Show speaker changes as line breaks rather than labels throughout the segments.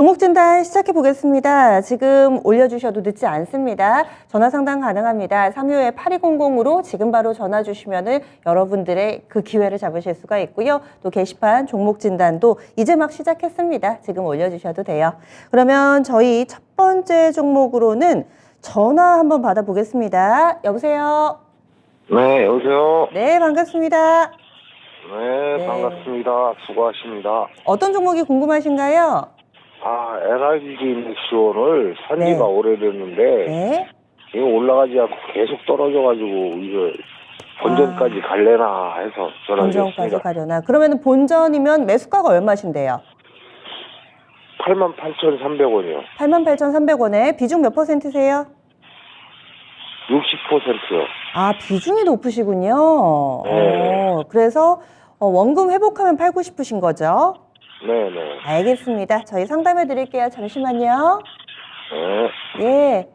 종목 진단 시작해 보겠습니다. 지금 올려주셔도 늦지 않습니다. 전화 상담 가능합니다. 365-8200으로 지금 바로 전화 주시면은 여러분들의 그 기회를 잡으실 수가 있고요. 또 게시판 종목 진단도 이제 막 시작했습니다. 지금 올려주셔도 돼요. 그러면 저희 첫 번째 종목으로는 전화 한번 받아보겠습니다. 여보세요?
네, 여보세요?
네, 반갑습니다.
네,
네.
반갑습니다. 수고하십니다.
어떤 종목이 궁금하신가요?
LIG 넥스원을 산 지가
네.
오래됐는데,
네.
이거 올라가지 않고 계속 떨어져가지고, 이거 본전까지 갈래나 해서
본전까지
전화드렸습니다.
가려나. 그러면 본전이면 매수가가 얼마신데요?
88,300원이요.
88,300원에 비중 몇 %세요?
60%요.
아, 비중이 높으시군요.
네.
그래서 원금 회복하면 팔고 싶으신 거죠?
네네.
알겠습니다. 저희 상담해 드릴게요. 잠시만요.
네.
예.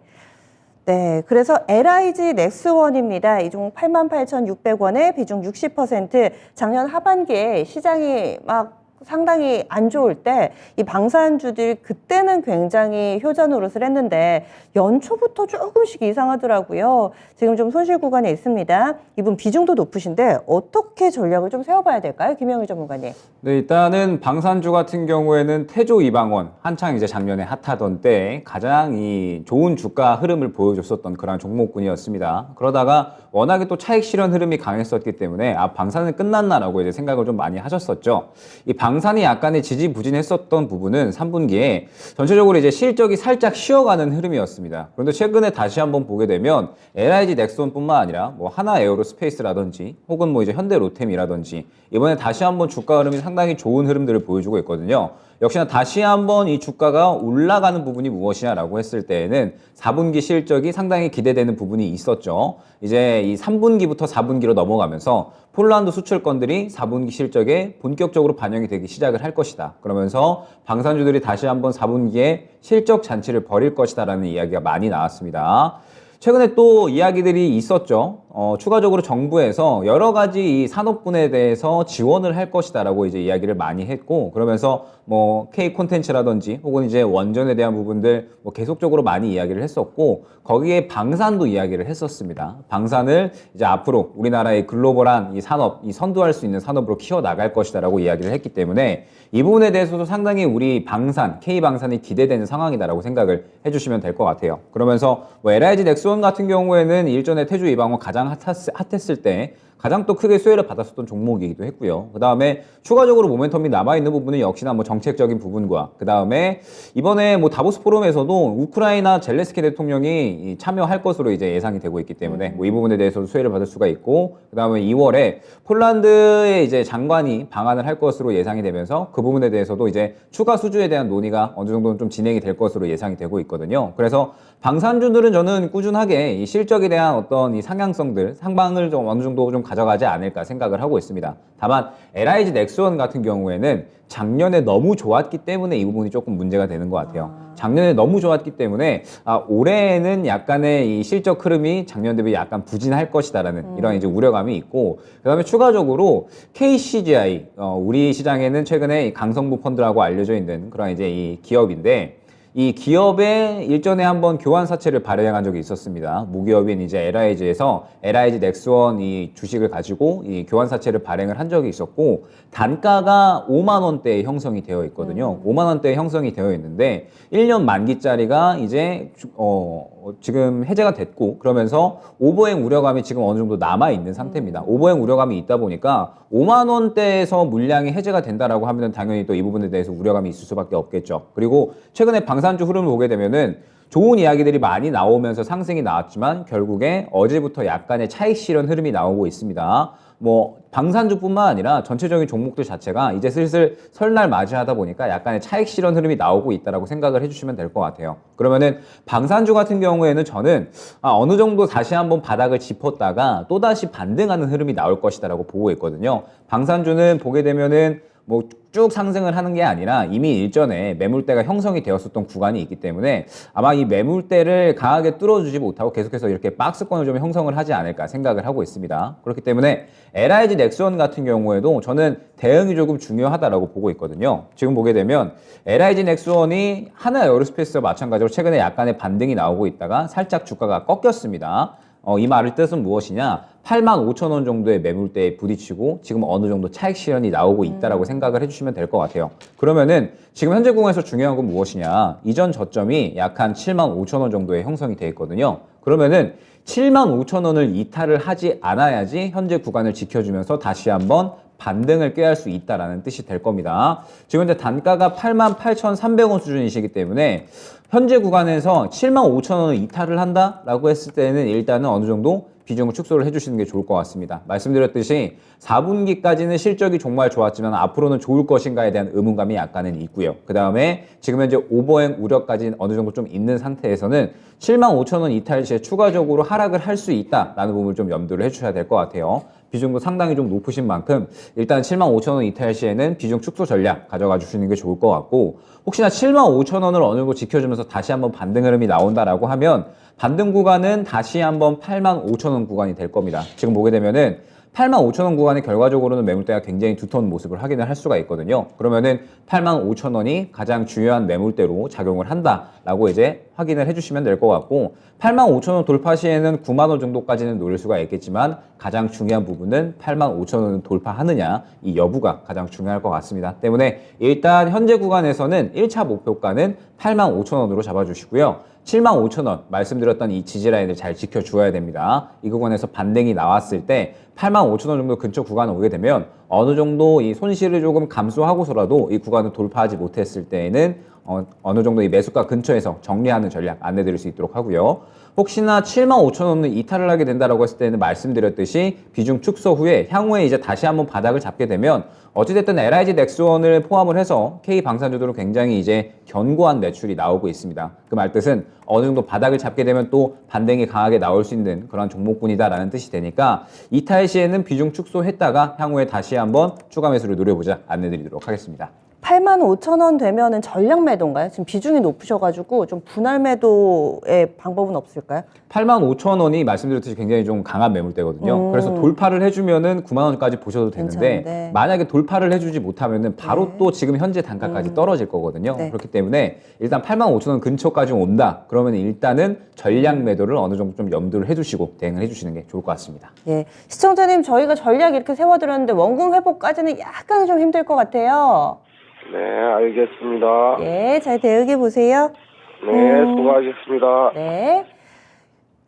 네, 그래서 LIG 넥스원입니다. 이 종목 88,600원에 비중 60%. 작년 하반기에 시장이 막 상당히 안 좋을 때 이 방산주들 그때는 굉장히 효자 노릇을 했는데 연초부터 조금씩 이상하더라고요. 지금 좀 손실 구간에 있습니다. 이분 비중도 높으신데 어떻게 전략을 좀 세워봐야 될까요? 김영희 전문가님.
네, 일단은 방산주 같은 경우에는 태조 이방원 한창 이제 작년에 핫하던 때 가장 이 좋은 주가 흐름을 보여줬었던 그런 종목군이었습니다. 그러다가 워낙에 또 차익 실현 흐름이 강했었기 때문에 방산은 끝났나라고 이제 생각을 좀 많이 하셨었죠. 이 방산이 약간의 지지부진했었던 부분은 3분기에 전체적으로 이제 실적이 살짝 쉬어가는 흐름이었습니다. 그런데 최근에 다시 한번 보게 되면 LIG 넥스원뿐만 아니라 뭐 하나 에어로스페이스라든지 혹은 뭐 이제 현대 로템이라든지 이번에 다시 한번 주가 흐름이 상당히 좋은 흐름들을 보여주고 있거든요. 역시나 다시 한번 이 주가가 올라가는 부분이 무엇이냐라고 했을 때에는 4분기 실적이 상당히 기대되는 부분이 있었죠. 이제 이 3분기부터 4분기로 넘어가면서 폴란드 수출건들이 4분기 실적에 본격적으로 반영이 되기 시작을 할 것이다. 그러면서 방산주들이 다시 한번 4분기에 실적 잔치를 벌일 것이다라는 이야기가 많이 나왔습니다. 최근에 또 이야기들이 있었죠. 추가적으로 정부에서 여러 가지 이 산업군에 대해서 지원을 할 것이다라고 이제 이야기를 많이 했고, 그러면서 뭐 K 콘텐츠라든지 혹은 이제 원전에 대한 부분들 뭐 계속적으로 많이 이야기를 했었고, 거기에 방산도 이야기를 했었습니다. 방산을 이제 앞으로 우리나라의 글로벌한 이 산업, 이 선도할 수 있는 산업으로 키워 나갈 것이다라고 이야기를 했기 때문에 이 부분에 대해서도 상당히 우리 방산, K 방산이 기대되는 상황이다라고 생각을 해주시면 될 것 같아요. 그러면서 뭐 LIG 넥스원 같은 경우에는 일전에 태조 이방원 가장 핫했을 때 가장 또 크게 수혜를 받았었던 종목이기도 했고요. 그 다음에 추가적으로 모멘텀이 남아있는 부분은 역시나 뭐 정책적인 부분과 그 다음에 이번에 뭐 다보스 포럼에서도 우크라이나 젤레스키 대통령이 참여할 것으로 이제 예상이 되고 있기 때문에 뭐 이 부분에 대해서도 수혜를 받을 수가 있고, 그 다음에 2월에 폴란드의 이제 장관이 방한을 할 것으로 예상이 되면서 그 부분에 대해서도 이제 추가 수주에 대한 논의가 어느 정도는 좀 진행이 될 것으로 예상이 되고 있거든요. 그래서 방산주들은 저는 꾸준하게 이 실적에 대한 어떤 이 상향성들, 상방을 좀 어느 정도 좀 가져가지 않을까 생각을 하고 있습니다. 다만 LIG 넥스원 같은 경우에는 작년에 너무 좋았기 때문에 이 부분이 조금 문제가 되는 것 같아요. 작년에 너무 좋았기 때문에 올해에는 약간의 이 실적 흐름이 작년 대비 약간 부진할 것이다라는 이런 이제 우려감이 있고, 그다음에 추가적으로 KCGI 우리 시장에는 최근에 강성부 펀드라고 알려져 있는 그런 이제 이 기업인데, 이 기업에 일전에 한번 교환 사채를 발행한 적이 있었습니다. 무기업인 이제 LIG에서 LIG 넥스원 이 주식을 가지고 이 교환 사채를 발행을 한 적이 있었고, 단가가 5만 원대에 형성이 되어 있거든요. 5만 원대에 형성이 되어 있는데 1년 만기짜리가 이제 지금 해제가 됐고, 그러면서 오버행 우려감이 지금 어느 정도 남아 있는 상태입니다. 오버행 우려감이 있다 보니까 5만 원대에서 물량이 해제가 된다라고 하면 당연히 또 이 부분에 대해서 우려감이 있을 수밖에 없겠죠. 그리고 최근에 방산주 흐름을 보게 되면은 좋은 이야기들이 많이 나오면서 상승이 나왔지만 결국에 어제부터 약간의 차익 실현 흐름이 나오고 있습니다. 뭐 방산주뿐만 아니라 전체적인 종목들 자체가 이제 슬슬 설날 맞이하다 보니까 약간의 차익 실현 흐름이 나오고 있다라고 생각을 해주시면 될 것 같아요. 그러면은 방산주 같은 경우에는 저는 어느 정도 다시 한번 바닥을 짚었다가 또다시 반등하는 흐름이 나올 것이다라고 보고 있거든요. 방산주는 보게 되면은 뭐 쭉 상승을 하는 게 아니라 이미 일전에 매물대가 형성이 되었었던 구간이 있기 때문에 아마 이 매물대를 강하게 뚫어주지 못하고 계속해서 이렇게 박스권을 좀 형성을 하지 않을까 생각을 하고 있습니다. 그렇기 때문에 LIG 넥스원 같은 경우에도 저는 대응이 조금 중요하다라고 보고 있거든요. 지금 보게 되면 LIG 넥스원이 하나 에어로스페이스와 마찬가지로 최근에 약간의 반등이 나오고 있다가 살짝 주가가 꺾였습니다. 이 말의 뜻은 무엇이냐? 85,000원 정도의 매물대에 부딪히고 지금 어느 정도 차익 실현이 나오고 있다라고 생각을 해주시면 될 것 같아요. 그러면은 지금 현재 구간에서 중요한 건 무엇이냐? 이전 저점이 약 한 75,000원 정도의 형성이 돼 있거든요. 그러면은 75,000원을 이탈을 하지 않아야지 현재 구간을 지켜주면서 다시 한번 반등을 꾀할 수 있다라는 뜻이 될 겁니다. 지금 현재 단가가 88,300원 수준이시기 때문에 현재 구간에서 75,000원을 이탈을 한다라고 했을 때는 일단은 어느 정도 비중을 축소를 해주시는 게 좋을 것 같습니다. 말씀드렸듯이 4분기까지는 실적이 정말 좋았지만 앞으로는 좋을 것인가에 대한 의문감이 약간은 있고요. 그 다음에 지금 현재 오버행 우려까지 어느 정도 좀 있는 상태에서는 75,000원 이탈 시에 추가적으로 하락을 할 수 있다라는 부분을 좀 염두를 해주셔야 될 것 같아요. 비중도 상당히 좀 높으신 만큼 일단 75,000원 이탈 시에는 비중 축소 전략 가져가 주시는 게 좋을 것 같고, 혹시나 75,000원을 어느 정도 지켜주면서 다시 한번 반등 흐름이 나온다라고 하면 반등 구간은 다시 한번 85,000원 구간이 될 겁니다. 지금 보게 되면은 85,000원 구간에 결과적으로는 매물대가 굉장히 두터운 모습을 확인을 할 수가 있거든요. 그러면은 85,000원이 가장 중요한 매물대로 작용을 한다라고 이제 확인을 해주시면 될 것 같고, 85,000원 돌파 시에는 9만원 정도까지는 노릴 수가 있겠지만 가장 중요한 부분은 85,000원을 돌파하느냐, 이 여부가 가장 중요할 것 같습니다. 때문에 일단 현재 구간에서는 1차 목표가는 85,000원으로 잡아주시고요. 75,000원 말씀드렸던 이 지지라인을 잘 지켜주어야 됩니다. 이 구간에서 반등이 나왔을 때 85,000원 정도 근처 구간에 오게 되면 어느 정도 이 손실을 조금 감수하고서라도 이 구간을 돌파하지 못했을 때에는 어느 정도 이 매수가 근처에서 정리하는 전략 안내드릴 수 있도록 하고요. 혹시나 75,000원을 이탈을 하게 된다라고 했을 때는 말씀드렸듯이 비중 축소 후에 향후에 이제 다시 한번 바닥을 잡게 되면 어찌됐든 LIG 넥스원을 포함을 해서 K 방산주들은 굉장히 이제 견고한 매출이 나오고 있습니다. 그 말 뜻은 어느 정도 바닥을 잡게 되면 또 반등이 강하게 나올 수 있는 그런 종목군이다라는 뜻이 되니까 이탈 시에는 비중 축소했다가 향후에 다시 한번 추가 매수를 노려보자 안내드리도록 하겠습니다.
85,000원 되면은 전략 매도인가요? 지금 비중이 높으셔가지고 좀 분할 매도의 방법은 없을까요?
85,000원이 말씀드렸듯이 굉장히 좀 강한 매물대거든요. 그래서 돌파를 해주면은 9만원까지 보셔도 되는데
괜찮은데.
만약에 돌파를 해주지 못하면은 바로 또 지금 현재 단가까지 떨어질 거거든요.
네.
그렇기 때문에 일단 85,000원 근처까지 온다. 그러면 일단은 전략 매도를 어느 정도 좀 염두를 해주시고 대응을 해주시는 게 좋을 것 같습니다.
예, 시청자님 저희가 전략 이렇게 세워드렸는데 원금 회복까지는 약간 좀 힘들 것 같아요.
네, 알겠습니다.
예, 잘 대응해 보세요.
네, 수고하셨습니다.
네.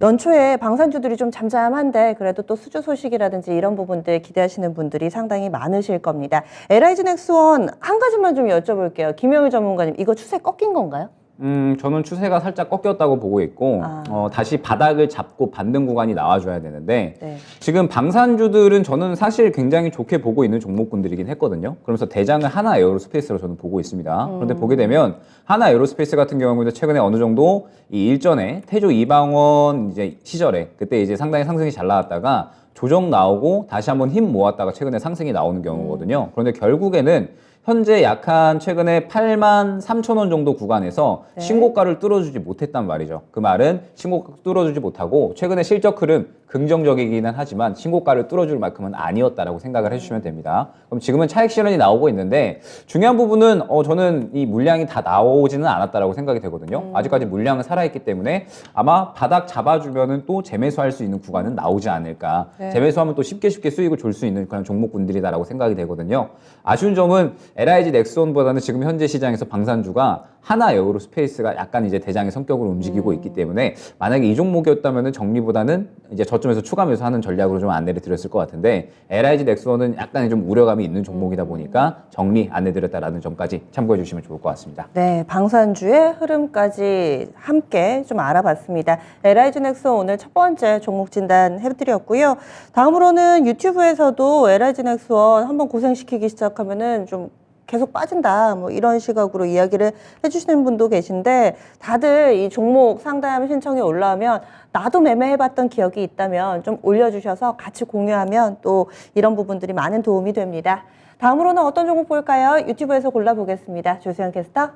연초에 방산주들이 좀 잠잠한데 그래도 또 수주 소식이라든지 이런 부분들 기대하시는 분들이 상당히 많으실 겁니다. LIG 넥스원 한 가지만 좀 여쭤볼게요. 김영일 전문가님, 이거 추세 꺾인 건가요?
저는 추세가 살짝 꺾였다고 보고 있고 다시 바닥을 잡고 반등 구간이 나와줘야 되는데
네.
지금 방산주들은 저는 사실 굉장히 좋게 보고 있는 종목군들이긴 했거든요. 그러면서 대장을 하나 에어로스페이스로 저는 보고 있습니다. 그런데 보게 되면 하나 에어로스페이스 같은 경우는 최근에 어느 정도 이 일전에 태조 이방원 이제 시절에 그때 이제 상당히 상승이 잘 나왔다가 조정 나오고 다시 한번 힘 모았다가 최근에 상승이 나오는 경우거든요. 그런데 결국에는 현재 약한 최근에 83,000원 정도 구간에서
네.
신고가를 뚫어주지 못했단 말이죠. 그 말은 신고가 뚫어주지 못하고 최근에 실적 흐름 긍정적이기는 하지만 신고가를 뚫어줄 만큼은 아니었다라고 생각을 해주시면 됩니다. 그럼 지금은 차익 실현이 나오고 있는데 중요한 부분은 저는 이 물량이 다 나오지는 않았다라고 생각이 되거든요. 아직까지 물량은 살아있기 때문에 아마 바닥 잡아주면은 또 재매수할 수 있는 구간은 나오지 않을까.
네.
재매수하면 또 쉽게 수익을 줄 수 있는 그런 종목군들이다라고 생각이 되거든요. 아쉬운 점은 LIG 넥스원보다는 지금 현재 시장에서 방산주가 하나 에어로스페이스가 약간 이제 대장의 성격으로 움직이고 있기 때문에 만약에 이 종목이었다면 정리보다는 이제 저점에서 추가 매수하는 전략으로 좀 안내를 드렸을 것 같은데 LIG 넥스원은 약간의 좀 우려감이 있는 종목이다 보니까 정리 안내드렸다라는 점까지 참고해 주시면 좋을 것 같습니다.
네, 방산주의 흐름까지 함께 좀 알아봤습니다. LIG 넥스원 오늘 첫 번째 종목 진단 해드렸고요. 다음으로는 유튜브에서도 LIG 넥스원 한번 고생시키기 시작하면은 좀 계속 빠진다, 뭐 이런 시각으로 이야기를 해주시는 분도 계신데 다들 이 종목 상담 신청이 올라오면 나도 매매해봤던 기억이 있다면 좀 올려주셔서 같이 공유하면 또 이런 부분들이 많은 도움이 됩니다. 다음으로는 어떤 종목 볼까요? 유튜브에서 골라보겠습니다. 조수영 캐스터.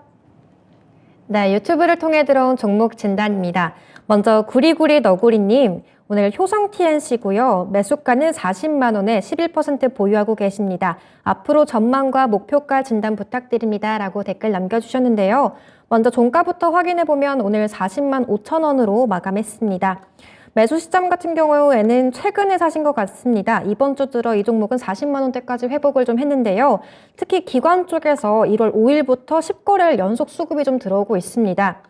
네, 유튜브를 통해 들어온 종목 진단입니다. 먼저 구리구리 너구리님, 오늘 효성 TNC고요. 매수가는 40만 원에 11% 보유하고 계십니다. 앞으로 전망과 목표가 진단 부탁드립니다. 라고 댓글 남겨주셨는데요. 먼저 종가부터 확인해보면 오늘 40만 5천 원으로 마감했습니다. 매수 시점 같은 경우에는 최근에 사신 것 같습니다. 이번 주 들어 이 종목은 40만 원대까지 회복을 좀 했는데요. 특히 기관 쪽에서 1월 5일부터 10거래일 연속 수급이 좀 들어오고 있습니다.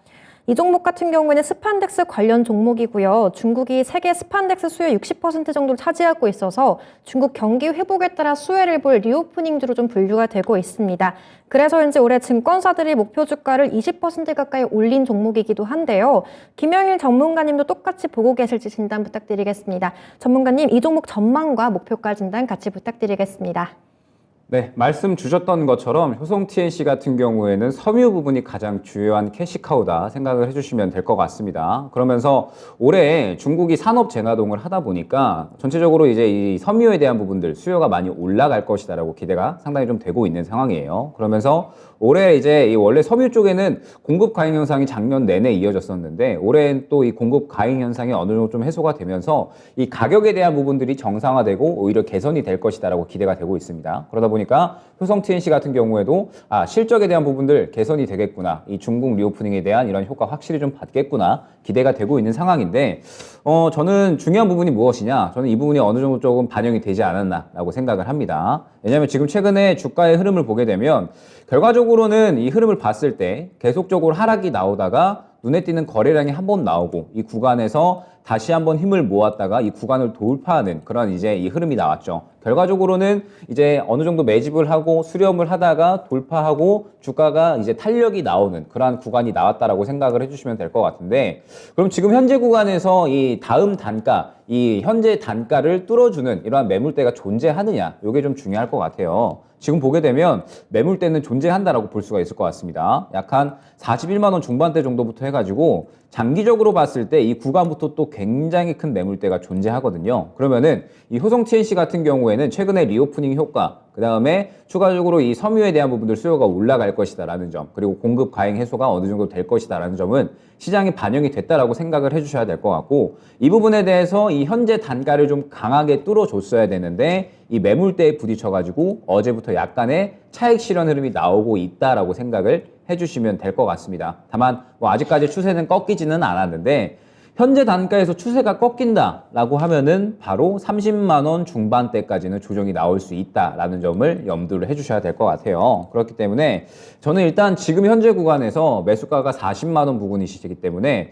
이 종목 같은 경우에는 스판덱스 관련 종목이고요. 중국이 세계 스판덱스 수요 60% 정도를 차지하고 있어서 중국 경기 회복에 따라 수혜를 볼 리오프닝주로 좀 분류가 되고 있습니다. 그래서인지 올해 증권사들이 목표 주가를 20% 가까이 올린 종목이기도 한데요. 김영일 전문가님도 똑같이 보고 계실지 진단 부탁드리겠습니다. 전문가님, 이 종목 전망과 목표가 진단 같이 부탁드리겠습니다.
네, 말씀 주셨던 것처럼 효성 TNC 같은 경우에는 섬유 부분이 가장 주요한 캐시카우다 생각을 해주시면 될 것 같습니다. 그러면서 올해 중국이 산업 재가동을 하다 보니까 전체적으로 이제 이 섬유에 대한 부분들 수요가 많이 올라갈 것이다라고 기대가 상당히 좀 되고 있는 상황이에요. 그러면서 올해 이제 이 원래 섬유 쪽에는 공급 과잉 현상이 작년 내내 이어졌었는데 올해는 또 이 공급 과잉 현상이 어느 정도 좀 해소가 되면서 이 가격에 대한 부분들이 정상화되고 오히려 개선이 될 것이다라고 기대가 되고 있습니다. 그러다 보니까 효성 TNC 같은 경우에도 실적에 대한 부분들 개선이 되겠구나, 이 중국 리오프닝에 대한 이런 효과 확실히 좀 받겠구나 기대가 되고 있는 상황인데 저는 중요한 부분이 무엇이냐, 저는 이 부분이 어느 정도 조금 반영이 되지 않았나라고 생각을 합니다. 왜냐하면 지금 최근에 주가의 흐름을 보게 되면 결과적으로는 이 흐름을 봤을 때 계속적으로 하락이 나오다가 눈에 띄는 거래량이 한 번 나오고 이 구간에서 다시 한번 힘을 모았다가 이 구간을 돌파하는 그런 이제 이 흐름이 나왔죠. 결과적으로는 이제 어느 정도 매집을 하고 수렴을 하다가 돌파하고 주가가 이제 탄력이 나오는 그러한 구간이 나왔다라고 생각을 해주시면 될 것 같은데, 그럼 지금 현재 구간에서 이 다음 단가, 이 현재 단가를 뚫어주는 이러한 매물대가 존재하느냐, 이게 좀 중요할 것 같아요. 지금 보게 되면 매물대는 존재한다라고 볼 수가 있을 것 같습니다. 약 한 41만 원 중반대 정도부터 해가지고 장기적으로 봤을 때 이 구간부터 또 굉장히 큰 매물대가 존재하거든요. 그러면은 이 효성 TNC 같은 경우에는 최근에 리오프닝 효과, 그 다음에 추가적으로 이 섬유에 대한 부분들 수요가 올라갈 것이다라는 점, 그리고 공급 과잉 해소가 어느 정도 될 것이다라는 점은 시장에 반영이 됐다라고 생각을 해주셔야 될 것 같고, 이 부분에 대해서 이 현재 단가를 좀 강하게 뚫어줬어야 되는데 이 매물대에 부딪혀가지고 어제부터 약간의 차익 실현 흐름이 나오고 있다라고 생각을 해주시면 될 것 같습니다. 다만 아직까지 추세는 꺾이지는 않았는데 현재 단가에서 추세가 꺾인다라고 하면은 바로 30만 원 중반대까지는 조정이 나올 수 있다라는 점을 염두를 해주셔야 될 것 같아요. 그렇기 때문에 저는 일단 지금 현재 구간에서 매수가가 40만 원 부근이시기 때문에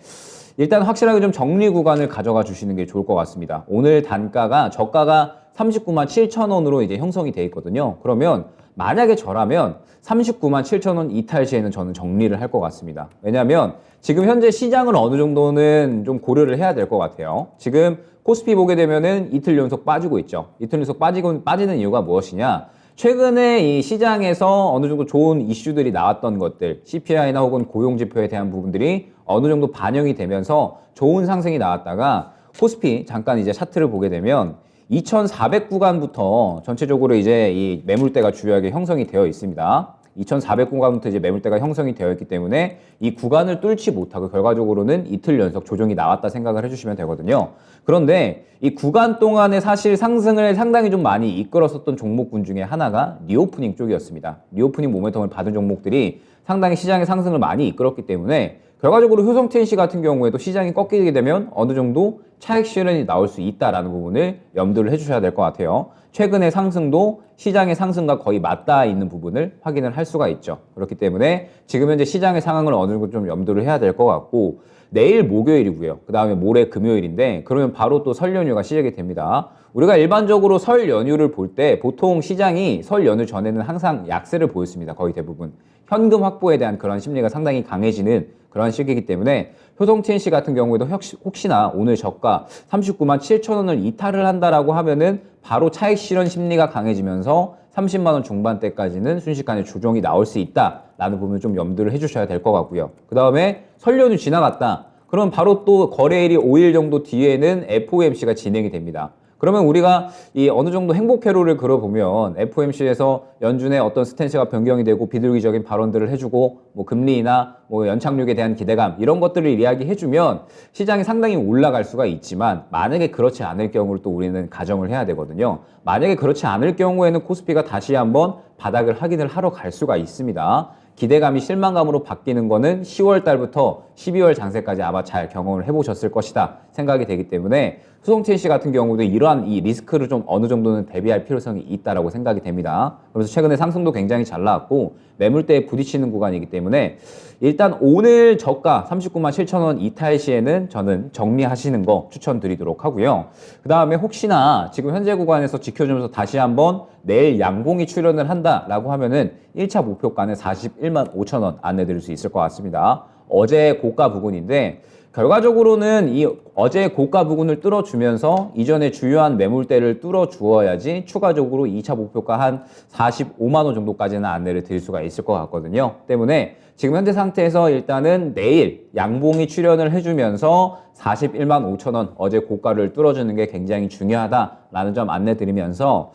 일단 확실하게 좀 정리 구간을 가져가 주시는 게 좋을 것 같습니다. 오늘 단가가 저가가 39만 7천 원으로 이제 형성이 돼 있거든요. 그러면 만약에 저라면 39만 7천 원 이탈 시에는 저는 정리를 할 것 같습니다. 왜냐하면 지금 현재 시장을 어느 정도는 좀 고려를 해야 될 것 같아요. 지금 코스피 보게 되면은 이틀 연속 빠지고 있죠. 이틀 연속 빠지는 이유가 무엇이냐? 최근에 이 시장에서 어느 정도 좋은 이슈들이 나왔던 것들, CPI나 혹은 고용지표에 대한 부분들이 어느 정도 반영이 되면서 좋은 상승이 나왔다가 코스피 잠깐 이제 차트를 보게 되면 2,400 구간부터 전체적으로 이제 이 매물대가 주요하게 형성이 되어 있습니다. 2,400 구간부터 이제 매물대가 형성이 되어 있기 때문에 이 구간을 뚫지 못하고 결과적으로는 이틀 연속 조정이 나왔다 생각을 해주시면 되거든요. 그런데 이 구간 동안에 사실 상승을 상당히 좀 많이 이끌었었던 종목군 중에 하나가 리오프닝 쪽이었습니다. 리오프닝 모멘텀을 받은 종목들이 상당히 시장의 상승을 많이 이끌었기 때문에 결과적으로 효성 TNC 같은 경우에도 시장이 꺾이게 되면 어느 정도 차익 실현이 나올 수 있다라는 부분을 염두를 해주셔야 될 것 같아요. 최근의 상승도 시장의 상승과 거의 맞닿아 있는 부분을 확인을 할 수가 있죠. 그렇기 때문에 지금 현재 시장의 상황을 어느 정도 좀 염두를 해야 될 것 같고, 내일 목요일이고요. 그 다음에 모레 금요일인데 그러면 바로 또 설 연휴가 시작이 됩니다. 우리가 일반적으로 설 연휴를 볼 때 보통 시장이 설 연휴 전에는 항상 약세를 보였습니다. 거의 대부분. 현금 확보에 대한 그런 심리가 상당히 강해지는 그런 시기이기 때문에 효성 TNC 같은 경우에도 혹시나 오늘 저가 39만 7천 원을 이탈을 한다라고 하면은 바로 차익 실현 심리가 강해지면서 30만 원 중반대까지는 순식간에 조정이 나올 수 있다라는 부분을 좀 염두를 해주셔야 될 것 같고요. 그 다음에 설 연휴 지나갔다. 그럼 바로 또 거래일이 5일 정도 뒤에는 FOMC가 진행이 됩니다. 그러면 우리가 이 어느 정도 행복 회로를 그려보면 FOMC에서 연준의 어떤 스탠스가 변경이 되고 비둘기적인 발언들을 해주고 뭐 금리나 뭐 연착륙에 대한 기대감 이런 것들을 이야기해주면 시장이 상당히 올라갈 수가 있지만 만약에 그렇지 않을 경우를 또 우리는 가정을 해야 되거든요. 만약에 그렇지 않을 경우에는 코스피가 다시 한번 바닥을 확인을 하러 갈 수가 있습니다. 기대감이 실망감으로 바뀌는 거는 10월 달부터 12월 장세까지 아마 잘 경험을 해보셨을 것이다 생각이 되기 때문에 수송 TNC 같은 경우도 이러한 이 리스크를 좀 어느 정도는 대비할 필요성이 있다라고 생각이 됩니다. 그래서 최근에 상승도 굉장히 잘 나왔고 매물대에 부딪히는 구간이기 때문에 일단 오늘 저가 39만 7천 원 이탈 시에는 저는 정리하시는 거 추천드리도록 하고요. 그 다음에 혹시나 지금 현재 구간에서 지켜주면서 다시 한번 내일 양봉이 출현을 한다라고 하면은 1차 목표가는 41만 5천 원 안내드릴 수 있을 것 같습니다. 어제 고가 부근인데 결과적으로는 이 어제 고가 부근을 뚫어주면서 이전에 주요한 매물대를 뚫어주어야지 추가적으로 2차 목표가 한 45만 원 정도까지는 안내를 드릴 수가 있을 것 같거든요. 때문에 지금 현재 상태에서 일단은 내일 양봉이 출현을 해주면서 41만 5천 원 어제 고가를 뚫어주는 게 굉장히 중요하다라는 점 안내드리면서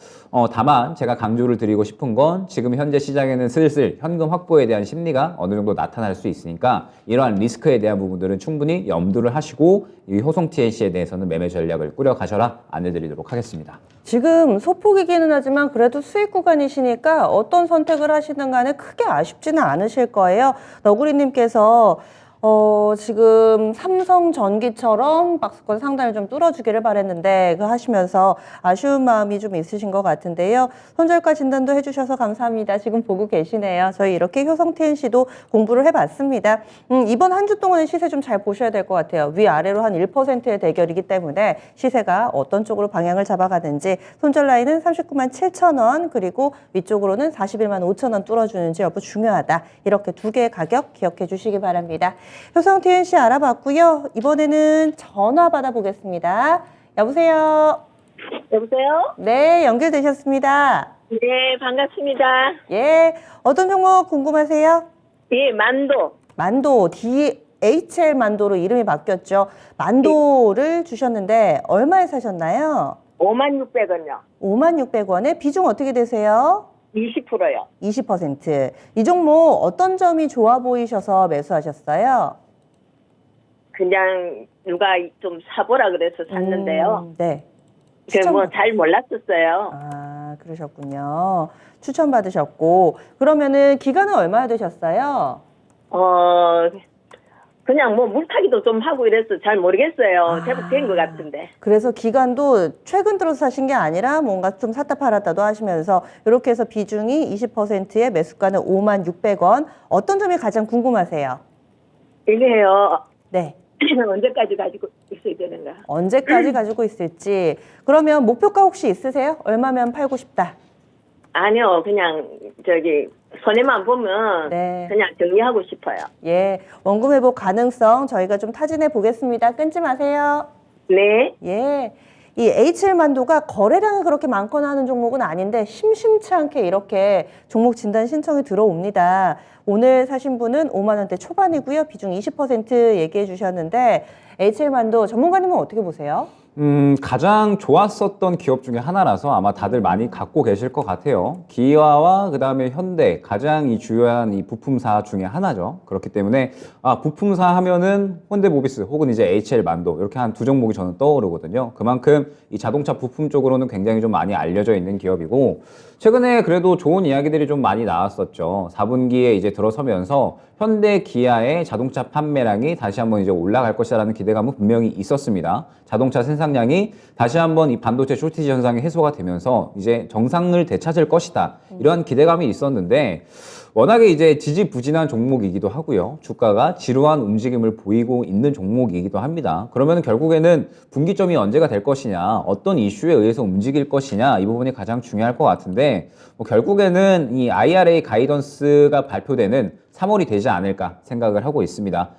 다만 제가 강조를 드리고 싶은 건 지금 현재 시장에는 슬슬 현금 확보에 대한 심리가 어느 정도 나타날 수 있으니까 이러한 리스크에 대한 부분들은 충분히 염두를 하시고 이 효성 TNC에 대해서는 매매 전략을 꾸려 가셔라 안내드리도록 하겠습니다.
지금 소폭이기는 하지만 그래도 수익 구간이시니까 어떤 선택을 하시든 간에 크게 아쉽지는 않으실 거예요. 너구리님께서 지금 삼성전기처럼 박스권 상단을 좀 뚫어주기를 바랬는데 그 하시면서 아쉬운 마음이 좀 있으신 것 같은데요. 손절가 진단도 해주셔서 감사합니다. 지금 보고 계시네요. 저희 이렇게 효성 TNC도 공부를 해봤습니다. 이번 한 주 동안의 시세 좀 잘 보셔야 될 것 같아요. 위아래로 한 1%의 대결이기 때문에 시세가 어떤 쪽으로 방향을 잡아가는지 손절 라인은 39만 7천 원 그리고 위쪽으로는 41만 5천 원 뚫어주는지 여부 중요하다. 이렇게 두 개의 가격 기억해 주시기 바랍니다. 효성 TNC 알아봤고요. 이번에는 전화 받아보겠습니다. 여보세요?
여보세요?
네, 연결되셨습니다.
네, 반갑습니다.
예, 어떤 종목 궁금하세요?
예, 만도.
만도, DHL 만도로 이름이 바뀌었죠. 만도를 주셨는데 얼마에 사셨나요?
56,000원요.
56,000원에 비중 어떻게 되세요?
20%요.
20%. 이 종목 어떤 점이 좋아 보이셔서 매수하셨어요?
그냥 누가 좀 사보라 그래서 샀는데요.
네.
그 뭐 잘 몰랐었어요.
아, 그러셨군요. 추천받으셨고. 그러면은 기간은 얼마나 되셨어요?
그냥 뭐 물타기도 좀 하고 이래서 잘 모르겠어요. 제법 된 것 같은데.
그래서 기간도 최근 들어서 사신 게 아니라 뭔가 좀 샀다 팔았다도 하시면서 이렇게 해서 비중이 20%의 매수가는 56,000원. 어떤 점이 가장 궁금하세요?
이게요.
네.
언제까지 가지고 있어야 되는가?
언제까지 가지고 있을지. 그러면 목표가 혹시 있으세요? 얼마면 팔고 싶다.
아니요. 그냥 손해만 보면
네.
그냥 정리하고 싶어요.
예. 원금 회복 가능성 저희가 좀 타진해 보겠습니다. 끊지 마세요.
네.
예. 이 HL만도가 거래량이 그렇게 많거나 하는 종목은 아닌데 심심치 않게 이렇게 종목 진단 신청이 들어옵니다. 오늘 사신 분은 5만 원대 초반이고요. 비중 20% 얘기해 주셨는데 HL만도 전문가님은 어떻게 보세요?
가장 좋았었던 기업 중에 하나라서 아마 다들 많이 갖고 계실 것 같아요. 기아와 그 다음에 현대 가장 이 주요한 이 부품사 중에 하나죠. 그렇기 때문에 부품사 하면은 현대모비스 혹은 이제 HL만도 이렇게 한 두 종목이 저는 떠오르거든요. 그만큼 이 자동차 부품 쪽으로는 굉장히 좀 많이 알려져 있는 기업이고 최근에 그래도 좋은 이야기들이 좀 많이 나왔었죠. 4분기에 이제 들어서면서 현대 기아의 자동차 판매량이 다시 한번 이제 올라갈 것이라는 기대감은 분명히 있었습니다. 자동차 생산량이 다시 한번 이 반도체 쇼티지 현상이 해소가 되면서 이제 정상을 되찾을 것이다. 이러한 기대감이 있었는데 워낙에 이제 지지부진한 종목이기도 하고요. 주가가 지루한 움직임을 보이고 있는 종목이기도 합니다. 그러면 결국에는 분기점이 언제가 될 것이냐, 어떤 이슈에 의해서 움직일 것이냐, 이 부분이 가장 중요할 것 같은데 결국에는 이 IRA 가이던스가 발표되는 3월이 되지 않을까 생각을 하고 있습니다.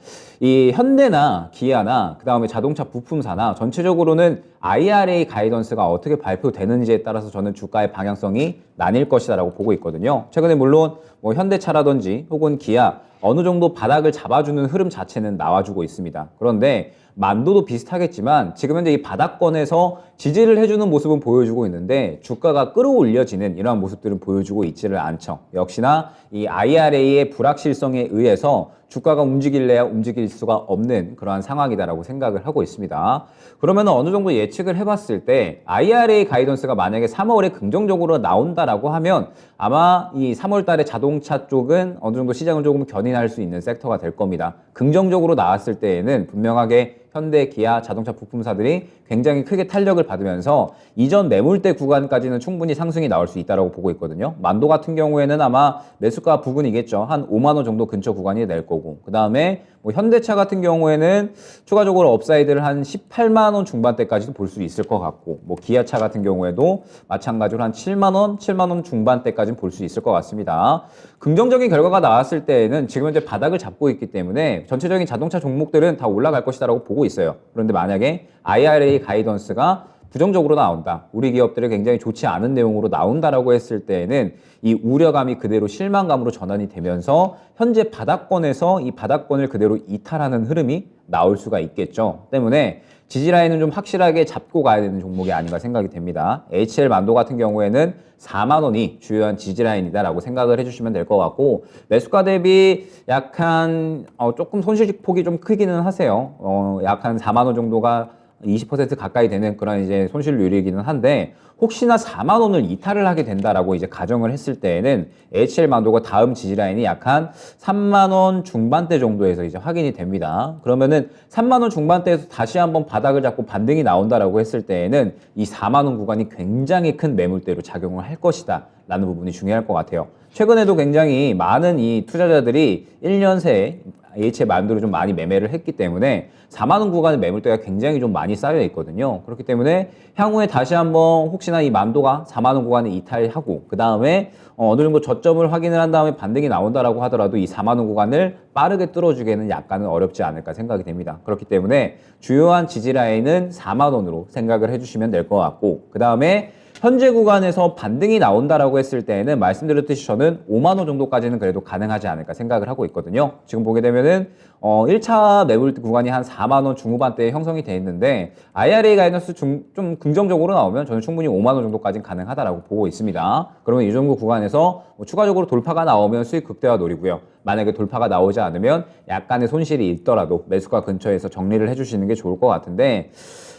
이 현대나 기아나 그 다음에 자동차 부품사나 전체적으로는 IRA 가이던스가 어떻게 발표되는지에 따라서 저는 주가의 방향성이 나뉠 것이다라고 보고 있거든요. 최근에 물론 뭐 현대차라든지 혹은 기아 어느 정도 바닥을 잡아주는 흐름 자체는 나와주고 있습니다. 그런데 만도도 비슷하겠지만 지금 현재 이 바닥권에서 지지를 해주는 모습은 보여주고 있는데 주가가 끌어올려지는 이러한 모습들은 보여주고 있지를 않죠. 역시나 이 IRA의 불확실성에 의해서 주가가 움직일래야 움직일 수가 없는 그러한 상황이다라고 생각을 하고 있습니다. 그러면 어느 정도 예측을 해봤을 때 IRA 가이던스가 만약에 3월에 긍정적으로 나온다라고 하면 아마 이 3월 달에 자동차 쪽은 어느 정도 시장을 조금 견인할 수 있는 섹터가 될 겁니다. 긍정적으로 나왔을 때에는 분명하게 현대, 기아, 자동차 부품사들이 굉장히 크게 탄력을 받으면서 이전 매물대 구간까지는 충분히 상승이 나올 수 있다고 보고 있거든요. 만도 같은 경우에는 아마 매수가 부근이겠죠. 한 5만 원 정도 근처 구간이 될 거고 그 다음에 뭐 현대차 같은 경우에는 추가적으로 업사이드를 한 18만 원 중반대까지도 볼 수 있을 것 같고 뭐 기아차 같은 경우에도 마찬가지로 한 7만 원 중반대까지는 볼 수 있을 것 같습니다. 긍정적인 결과가 나왔을 때에는 지금 현재 바닥을 잡고 있기 때문에 전체적인 자동차 종목들은 다 올라갈 것이다라고 보고 있어요. 그런데 만약에 IRA 가이던스가 부정적으로 나온다. 우리 기업들이 굉장히 좋지 않은 내용으로 나온다라고 했을 때에는 이 우려감이 그대로 실망감으로 전환이 되면서 현재 바닥권에서 이 바닥권을 그대로 이탈하는 흐름이 나올 수가 있겠죠. 때문에 지지라인은 좀 확실하게 잡고 가야 되는 종목이 아닌가 생각이 됩니다. HL 만도 같은 경우에는 4만 원이 주요한 지지라인이다라고 생각을 해주시면 될 것 같고 매수가 대비 약간 조금 손실폭이 좀 크기는 하세요. 약간 4만 원 정도가 20% 가까이 되는 그런 이제 손실률이기는 한데 혹시나 4만 원을 이탈을 하게 된다라고 이제 가정을 했을 때에는 HL 만도가 다음 지지라인이 약간 3만 원 중반대 정도에서 이제 확인이 됩니다. 그러면은 3만 원 중반대에서 다시 한번 바닥을 잡고 반등이 나온다라고 했을 때에는 이 4만 원 구간이 굉장히 큰 매물대로 작용을 할 것이다 라는 부분이 중요할 것 같아요. 최근에도 굉장히 많은 이 투자자들이 1년 새에 HL 만도를 좀 많이 매매를 했기 때문에 4만 원 구간의 매물대가 굉장히 좀 많이 쌓여 있거든요. 그렇기 때문에 향후에 다시 한번 혹시나 이 만도가 4만 원 구간에 이탈하고 그 다음에 어느 정도 저점을 확인을 한 다음에 반등이 나온다라고 하더라도 이 4만 원 구간을 빠르게 뚫어주기에는 약간은 어렵지 않을까 생각이 됩니다. 그렇기 때문에 주요한 지지라인은 4만 원으로 생각을 해주시면 될 것 같고 그 다음에 현재 구간에서 반등이 나온다라고 했을 때에는 말씀드렸듯이 저는 5만 원 정도까지는 그래도 가능하지 않을까 생각을 하고 있거든요. 지금 보게 되면은 1차 매물 구간이 한 4만 원 중후반대에 형성이 돼 있는데 IRA 가이던스 좀 긍정적으로 나오면 저는 충분히 5만 원 정도까지는 가능하다라고 보고 있습니다. 그러면 이 정도 구간에서 뭐 추가적으로 돌파가 나오면 수익 극대화 노리고요. 만약에 돌파가 나오지 않으면 약간의 손실이 있더라도 매수가 근처에서 정리를 해주시는 게 좋을 것 같은데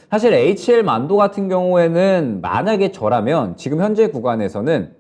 사실 HL 만도 같은 경우에는 만약에 저라면 지금 현재 구간에서는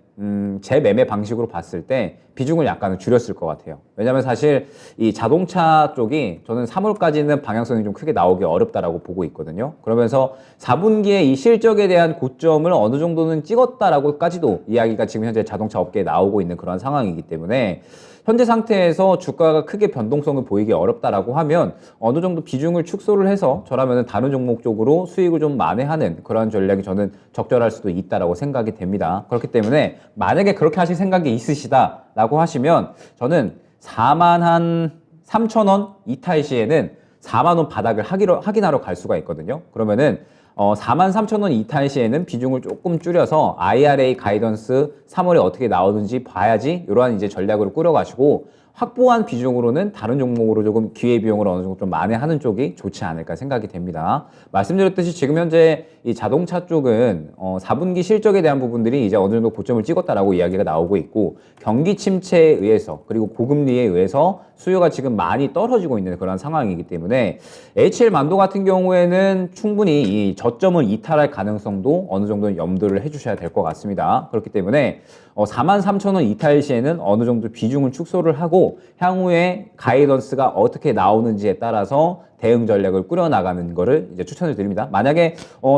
제 매매 방식으로 봤을 때 비중을 약간은 줄였을 것 같아요. 왜냐하면 사실 이 자동차 쪽이 저는 3월까지는 방향성이 좀 크게 나오기 어렵다라고 보고 있거든요. 그러면서 4분기에 이 실적에 대한 고점을 어느 정도는 찍었다라고까지도 이야기가 지금 현재 자동차 업계에 나오고 있는 그런 상황이기 때문에 현재 상태에서 주가가 크게 변동성을 보이기 어렵다라고 하면 어느 정도 비중을 축소를 해서 저라면 다른 종목 쪽으로 수익을 좀 만회하는 그런 전략이 저는 적절할 수도 있다라고 생각이 됩니다. 그렇기 때문에 만약에 그렇게 하실 생각이 있으시다라고 하시면 저는 4만 한 3천 원 이탈 시에는 4만 원 바닥을 확인하러 갈 수가 있거든요. 그러면은 4만 3천 원 이탈 시에는 비중을 조금 줄여서 IRA 가이던스 3월에 어떻게 나오는지 봐야지 이러한 이제 전략으로 꾸려가시고 확보한 비중으로는 다른 종목으로 조금 기회비용을 어느 정도 좀 만회하는 쪽이 좋지 않을까 생각이 됩니다. 말씀드렸듯이 지금 현재 이 자동차 쪽은 4분기 실적에 대한 부분들이 이제 어느 정도 고점을 찍었다라고 이야기가 나오고 있고 경기 침체에 의해서 그리고 고금리에 의해서 수요가 지금 많이 떨어지고 있는 그런 상황이기 때문에 HL 만도 같은 경우에는 충분히 이 저점을 이탈할 가능성도 어느 정도 염두를 해주셔야 될 것 같습니다. 그렇기 때문에 4만 3천 원 이탈 시에는 어느 정도 비중을 축소를 하고 향후에 가이던스가 어떻게 나오는지에 따라서 대응 전략을 꾸려나가는 거를 이제 추천을 드립니다. 만약에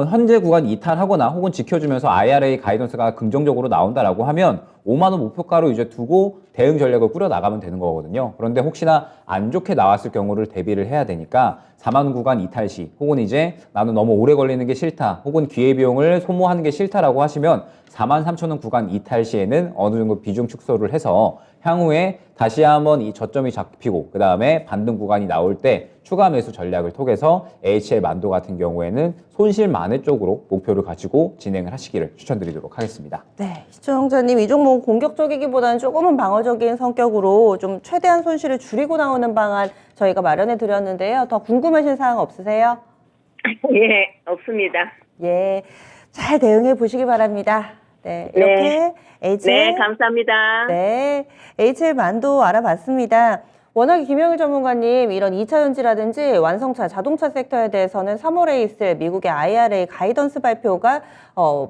현재 구간 이탈하거나 혹은 지켜주면서 IRA 가이던스가 긍정적으로 나온다라고 하면 5만 원 목표가로 이제 두고 대응 전략을 꾸려나가면 되는 거거든요. 그런데 혹시나 안 좋게 나왔을 경우를 대비를 해야 되니까 4만 원 구간 이탈 시 혹은 이제 나는 너무 오래 걸리는 게 싫다 혹은 기회비용을 소모하는 게 싫다라고 하시면 4만 3천 원 구간 이탈 시에는 어느 정도 비중 축소를 해서 향후에 다시 한번 이 저점이 잡히고 그 다음에 반등 구간이 나올 때 추가 매수 전략을 통해서 HL 만도 같은 경우에는 손실 만회 쪽으로 목표를 가지고 진행을 하시기를 추천드리도록 하겠습니다.
네, 시청자님 이 종목 공격적이기보다는 조금은 방어적인 성격으로 좀 최대한 손실을 줄이고 나오는 방안 저희가 마련해 드렸는데요. 더 궁금하신 사항 없으세요?
예, 없습니다.
예, 잘 대응해 보시기 바랍니다. 네, 이렇게 HL,
네, 감사합니다.
네, HL 만도 알아봤습니다. 워낙에 김영일 전문가님 이런 2차 전지라든지 완성차, 자동차 섹터에 대해서는 3월에 있을 미국의 IRA 가이던스 발표가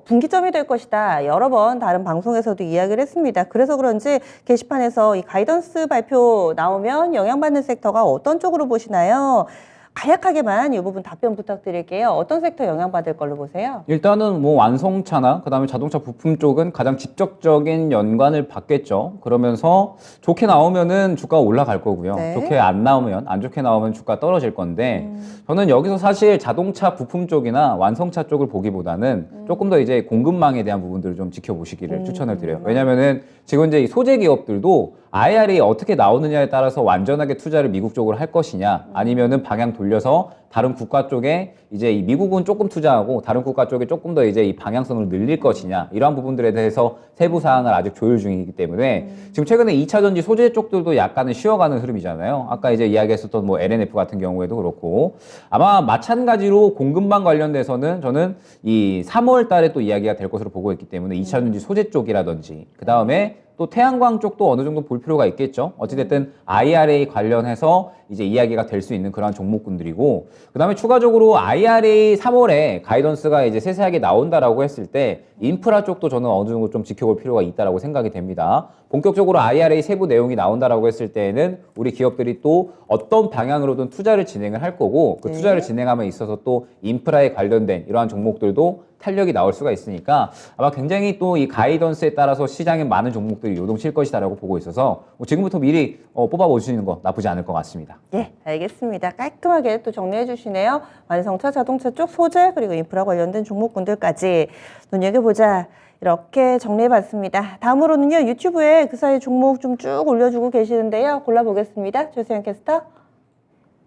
분기점이 될 것이다. 여러 번 다른 방송에서도 이야기를 했습니다. 그래서 그런지 게시판에서 이 가이던스 발표 나오면 영향받는 섹터가 어떤 쪽으로 보시나요? 간략하게만 이 부분 답변 부탁드릴게요. 어떤 섹터 영향받을 걸로 보세요?
일단은 뭐 완성차나 그다음에 자동차 부품 쪽은 가장 직접적인 연관을 받겠죠. 그러면서 좋게 나오면은 주가가 올라갈 거고요.
네.
좋게 안 나오면 안 좋게 나오면 주가 떨어질 건데 저는 여기서 사실 자동차 부품 쪽이나 완성차 쪽을 보기보다는 조금 더 이제 공급망에 대한 부분들을 좀 지켜보시기를 추천을 드려요. 왜냐면은 지금 이제 이 소재 기업들도 IRA 어떻게 나오느냐에 따라서 완전하게 투자를 미국 쪽으로 할 것이냐 아니면은 방향 돌려서 다른 국가 쪽에 이제 이 미국은 조금 투자하고 다른 국가 쪽에 조금 더 이제 이 방향성을 늘릴 것이냐 이러한 부분들에 대해서 세부 사항을 아직 조율 중이기 때문에 지금 최근에 2차 전지 소재 쪽들도 약간은 쉬어가는 흐름이잖아요. 아까 이제 이야기했었던 뭐 LNF 같은 경우에도 그렇고 아마 마찬가지로 공급망 관련돼서는 저는 이 3월 달에 또 이야기가 될 것으로 보고 있기 때문에 2차 전지 소재 쪽이라든지 그 다음에 또 태양광 쪽도 어느 정도 볼 필요가 있겠죠. 어찌됐든 IRA 관련해서 이제 이야기가 될 수 있는 그런 종목군들이고, 그 다음에 추가적으로 IRA 3월에 가이던스가 이제 세세하게 나온다라고 했을 때 인프라 쪽도 저는 어느 정도 좀 지켜볼 필요가 있다라고 생각이 됩니다. 본격적으로 IRA 세부 내용이 나온다라고 했을 때에는 우리 기업들이 또 어떤 방향으로든 투자를 진행을 할 거고 그 투자를 진행함에 있어서 또 인프라에 관련된 이러한 종목들도 탄력이 나올 수가 있으니까 아마 굉장히 또 이 가이던스에 따라서 시장에 많은 종목들이 요동칠 것이다라고 보고 있어서 지금부터 미리 뽑아보시는 거 나쁘지 않을 것 같습니다.
예, 알겠습니다. 깔끔하게 또 정리해 주시네요. 완성차, 자동차 쪽 소재 그리고 인프라 관련된 종목군들까지 눈여겨보자. 이렇게 정리해봤습니다. 다음으로는요, 유튜브에 그 사이 종목 좀 쭉 올려주고 계시는데요. 골라보겠습니다. 조세현 캐스터.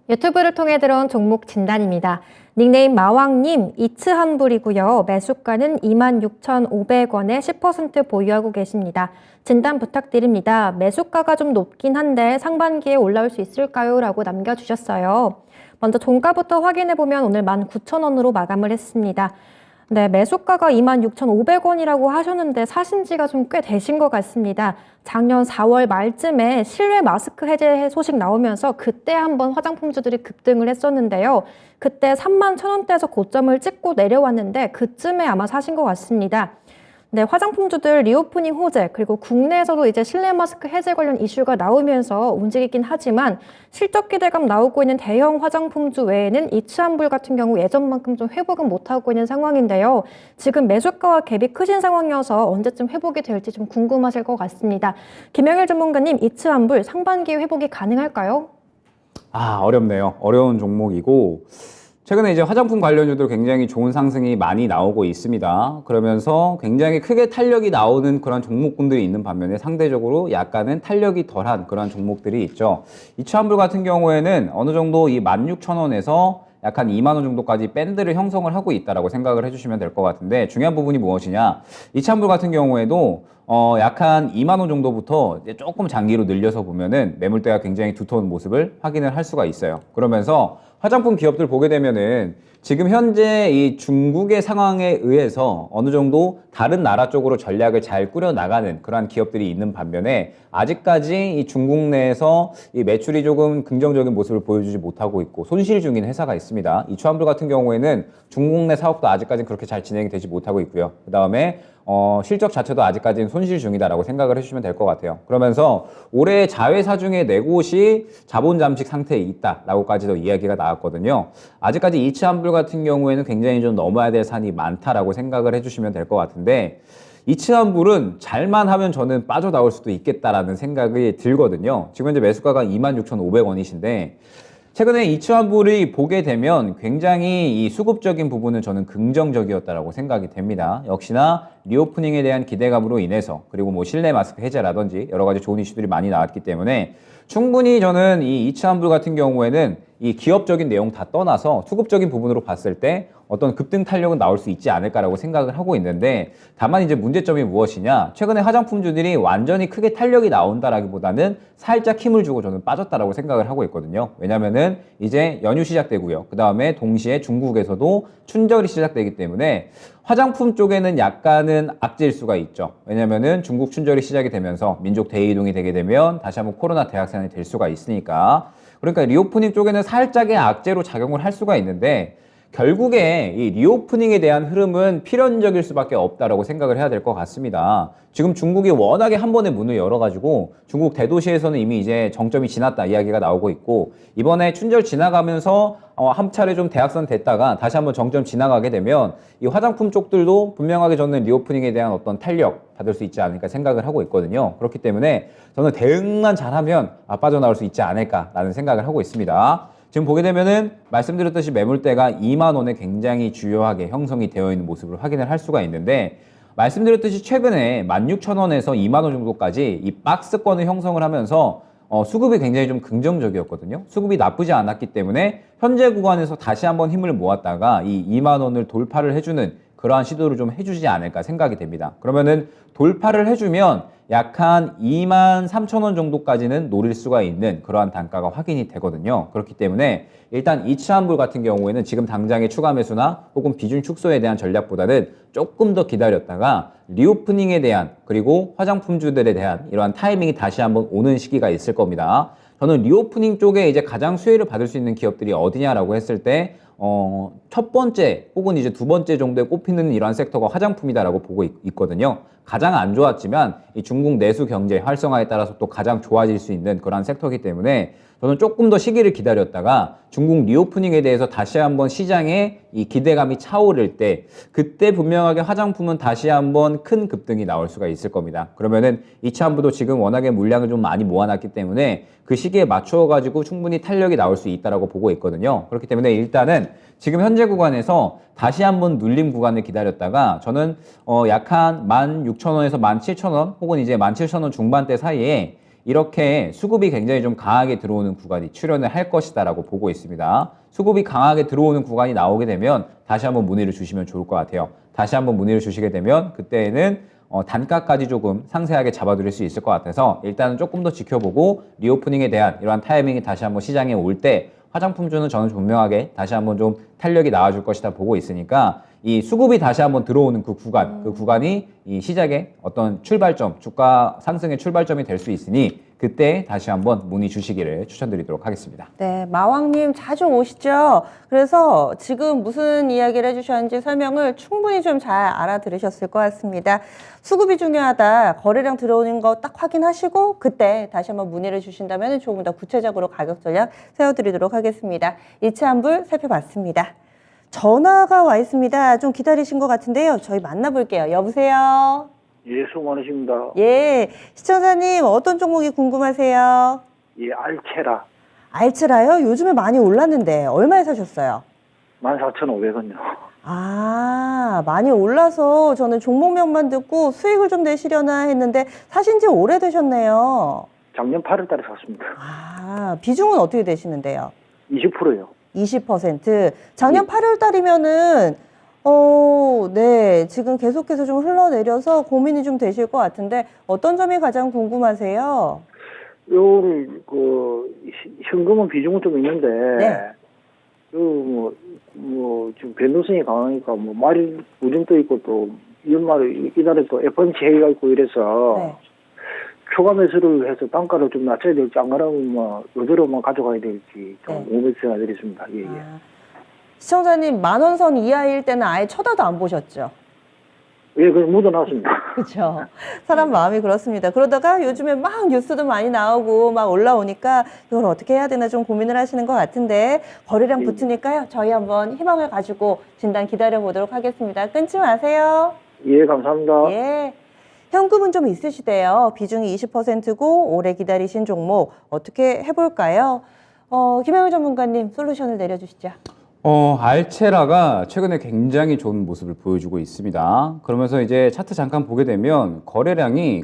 유튜브를 통해 들어온 종목 진단입니다. 닉네임 마왕님, 이츠한불이고요. 매수가는 26,500원에 10% 보유하고 계십니다. 진단 부탁드립니다. 매수가가 좀 높긴 한데 상반기에 올라올 수 있을까요? 라고 남겨주셨어요. 먼저 종가부터 확인해보면 오늘 19,000원으로 마감을 했습니다. 네, 매수가가 26,500원이라고 하셨는데 사신 지가 좀 꽤 되신 것 같습니다. 작년 4월 말쯤에 실외 마스크 해제 소식 나오면서 그때 한번 화장품주들이 급등을 했었는데요. 그때 31,000원대에서 고점을 찍고 내려왔는데 그쯤에 아마 사신 것 같습니다. 네, 화장품주들 리오프닝 호재 그리고 국내에서도 이제 실내 마스크 해제 관련 이슈가 나오면서 움직이긴 하지만 실적 기대감 나오고 있는 대형 화장품주 외에는 이츠한불 같은 경우 예전만큼 좀 회복은 못하고 있는 상황인데요. 지금 매수가와 갭이 크신 상황이어서 언제쯤 회복이 될지 좀 궁금하실 것 같습니다. 김영일 전문가님, 이츠한불 상반기 회복이 가능할까요?
어렵네요. 어려운 종목이고 최근에 이제 화장품 관련주들 굉장히 좋은 상승이 많이 나오고 있습니다. 그러면서 굉장히 크게 탄력이 나오는 그런 종목군들이 있는 반면에 상대적으로 약간은 탄력이 덜한 그런 종목들이 있죠. 이츠한불 같은 경우에는 어느 정도 이 16,000원에서 약간 2만 원 정도까지 밴드를 형성을 하고 있다라고 생각을 해주시면 될 것 같은데 중요한 부분이 무엇이냐? 이츠한불 같은 경우에도 약간 2만 원 정도부터 이제 조금 장기로 늘려서 보면은 매물대가 굉장히 두터운 모습을 확인을 할 수가 있어요. 그러면서 화장품 기업들 보게 되면은 지금 현재 이 중국의 상황에 의해서 어느 정도 다른 나라 쪽으로 전략을 잘 꾸려 나가는 그러한 기업들이 있는 반면에 아직까지 이 중국 내에서 이 매출이 조금 긍정적인 모습을 보여주지 못하고 있고 손실 중인 회사가 있습니다. 이 이츠한불 같은 경우에는 중국 내 사업도 아직까지는 그렇게 잘 진행이 되지 못하고 있고요. 그 다음에 실적 자체도 아직까지는 손실 중이다라고 생각을 해주시면 될 것 같아요. 그러면서 올해 자회사 중에 4곳이 자본 잠식 상태에 있다라고까지도 이야기가 나왔거든요. 아직까지 이츠한불 같은 경우에는 굉장히 좀 넘어야 될 산이 많다라고 생각을 해주시면 될 것 같은데 이츠한불은 잘만 하면 저는 빠져나올 수도 있겠다라는 생각이 들거든요. 지금 현재 매수가가 26,500원이신데 최근에 이츠환불이 보게 되면 굉장히 이 수급적인 부분은 저는 긍정적이었다라고 생각이 됩니다. 역시나 리오프닝에 대한 기대감으로 인해서 그리고 뭐 실내 마스크 해제라든지 여러 가지 좋은 이슈들이 많이 나왔기 때문에 충분히 저는 이 이츠환불 같은 경우에는 이 기업적인 내용 다 떠나서 수급적인 부분으로 봤을 때 어떤 급등 탄력은 나올 수 있지 않을까라고 생각을 하고 있는데 다만 이제 문제점이 무엇이냐 최근에 화장품주들이 완전히 크게 탄력이 나온다라기보다는 살짝 힘을 주고 저는 빠졌다라고 생각을 하고 있거든요. 왜냐면은 이제 연휴 시작되고요. 그 다음에 동시에 중국에서도 춘절이 시작되기 때문에 화장품 쪽에는 약간은 악재일 수가 있죠. 왜냐면은 중국 춘절이 시작이 되면서 민족 대이동이 되게 되면 다시 한번 코로나 대확산이 될 수가 있으니까 그러니까 리오프닝 쪽에는 살짝의 악재로 작용을 할 수가 있는데 결국에 이 리오프닝에 대한 흐름은 필연적일 수밖에 없다라고 생각을 해야 될 것 같습니다. 지금 중국이 워낙에 한 번에 문을 열어가지고 중국 대도시에서는 이미 이제 정점이 지났다 이야기가 나오고 있고 이번에 춘절 지나가면서 한 차례 좀 대확산 됐다가 다시 한번 정점 지나가게 되면 이 화장품 쪽들도 분명하게 저는 리오프닝에 대한 어떤 탄력 받을 수 있지 않을까 생각을 하고 있거든요. 그렇기 때문에 저는 대응만 잘하면 빠져나올 수 있지 않을까라는 생각을 하고 있습니다. 지금 보게 되면은 말씀드렸듯이 매물대가 2만 원에 굉장히 주요하게 형성이 되어 있는 모습을 확인을 할 수가 있는데 말씀드렸듯이 최근에 16,000원에서 2만 원 정도까지 이 박스권을 형성을 하면서 수급이 굉장히 좀 긍정적이었거든요. 수급이 나쁘지 않았기 때문에 현재 구간에서 다시 한번 힘을 모았다가 이 2만 원을 돌파를 해주는 그러한 시도를 좀 해주지 않을까 생각이 됩니다. 그러면은 돌파를 해주면 약 한 23,000원 정도까지는 노릴 수가 있는 그러한 단가가 확인이 되거든요. 그렇기 때문에 일단 이츠환불 같은 경우에는 지금 당장의 추가 매수나 혹은 비중 축소에 대한 전략보다는 조금 더 기다렸다가 리오프닝에 대한 그리고 화장품주들에 대한 이러한 타이밍이 다시 한번 오는 시기가 있을 겁니다. 저는 리오프닝 쪽에 이제 가장 수혜를 받을 수 있는 기업들이 어디냐라고 했을 때 첫 번째 혹은 이제 두 번째 정도에 꼽히는 이러한 섹터가 화장품이다라고 보고 있거든요. 가장 안 좋았지만 이 중국 내수 경제 활성화에 따라서 또 가장 좋아질 수 있는 그러한 섹터이기 때문에 저는 조금 더 시기를 기다렸다가 중국 리오프닝에 대해서 다시 한번 시장에 이 기대감이 차오를 때 그때 분명하게 화장품은 다시 한번 큰 급등이 나올 수가 있을 겁니다. 그러면은 이츠환불도 지금 워낙에 물량을 좀 많이 모아놨기 때문에 그 시기에 맞추어 가지고 충분히 탄력이 나올 수 있다라고 보고 있거든요. 그렇기 때문에 일단은 지금 현재 구간에서 다시 한번 눌림 구간을 기다렸다가 저는 약 한 16,000원에서 17,000원 혹은 이제 17,000원 중반대 사이에 이렇게 수급이 굉장히 좀 강하게 들어오는 구간이 출현을 할 것이다라고 보고 있습니다. 수급이 강하게 들어오는 구간이 나오게 되면 다시 한번 문의를 주시면 좋을 것 같아요. 다시 한번 문의를 주시게 되면 그때에는 단가까지 조금 상세하게 잡아드릴 수 있을 것 같아서 일단은 조금 더 지켜보고 리오프닝에 대한 이러한 타이밍이 다시 한번 시장에 올 때 화장품주는 저는 분명하게 다시 한번 좀 탄력이 나와줄 것이다 보고 있으니까 이 수급이 다시 한번 들어오는 그 구간이 이 시작의 어떤 출발점, 주가 상승의 출발점이 될 수 있으니 그때 다시 한번 문의 주시기를 추천드리도록 하겠습니다.
네, 마왕님 자주 오시죠? 그래서 지금 무슨 이야기를 해주셨는지 설명을 충분히 좀 잘 알아들으셨을 것 같습니다. 수급이 중요하다. 거래량 들어오는 거 딱 확인하시고 그때 다시 한번 문의를 주신다면 조금 더 구체적으로 가격 전략 세워드리도록 하겠습니다. 이츠환불 살펴봤습니다. 전화가 와 있습니다. 좀 기다리신 것 같은데요. 저희 만나볼게요. 여보세요?
예, 수고 많으십니다.
예, 시청자님 어떤 종목이 궁금하세요?
예, 알체라.
알츠라요? 요즘에 많이 올랐는데 얼마에 사셨어요?
14,500원요.
아, 많이 올라서 저는 종목명만 듣고 수익을 좀 내시려나 했는데 사신 지 오래되셨네요.
작년 8월달에 샀습니다.
아, 비중은 어떻게 되시는데요?
20%요.
20%. 작년 8월 달이면은, 네, 지금 계속해서 좀 흘러내려서 고민이 좀 되실 것 같은데, 어떤 점이 가장 궁금하세요?
요를 현금은 비중은 좀 있는데,
네.
지금 변동성이 강하니까 말이 우림도 있고 또 연말에 이달에 또 FOMC 회의가 있고 이래서
네.
추가 매수를 해서 단가를 좀 낮춰야 될지 안 그러면 이대로만 가져가야 될지 좀 오메스가 드리겠습니다. 예, 예.
아, 시청자님, 10,000원 이하일 때는 아예 쳐다도 안 보셨죠?
예, 그냥 묻어놨습니다.
그렇죠. 사람 마음이 그렇습니다. 그러다가 요즘에 막 뉴스도 많이 나오고 막 올라오니까 이걸 어떻게 해야 되나 좀 고민을 하시는 것 같은데 거래량 붙으니까요. 저희 한번 희망을 가지고 진단 기다려 보도록 하겠습니다. 끊지 마세요.
예, 감사합니다.
예. 현금은 좀 있으시대요. 비중이 20%고 오래 기다리신 종목 어떻게 해볼까요? 김영일 전문가님 솔루션을 내려주시죠.
알체라가 최근에 굉장히 좋은 모습을 보여주고 있습니다. 그러면서 이제 차트 잠깐 보게 되면 거래량이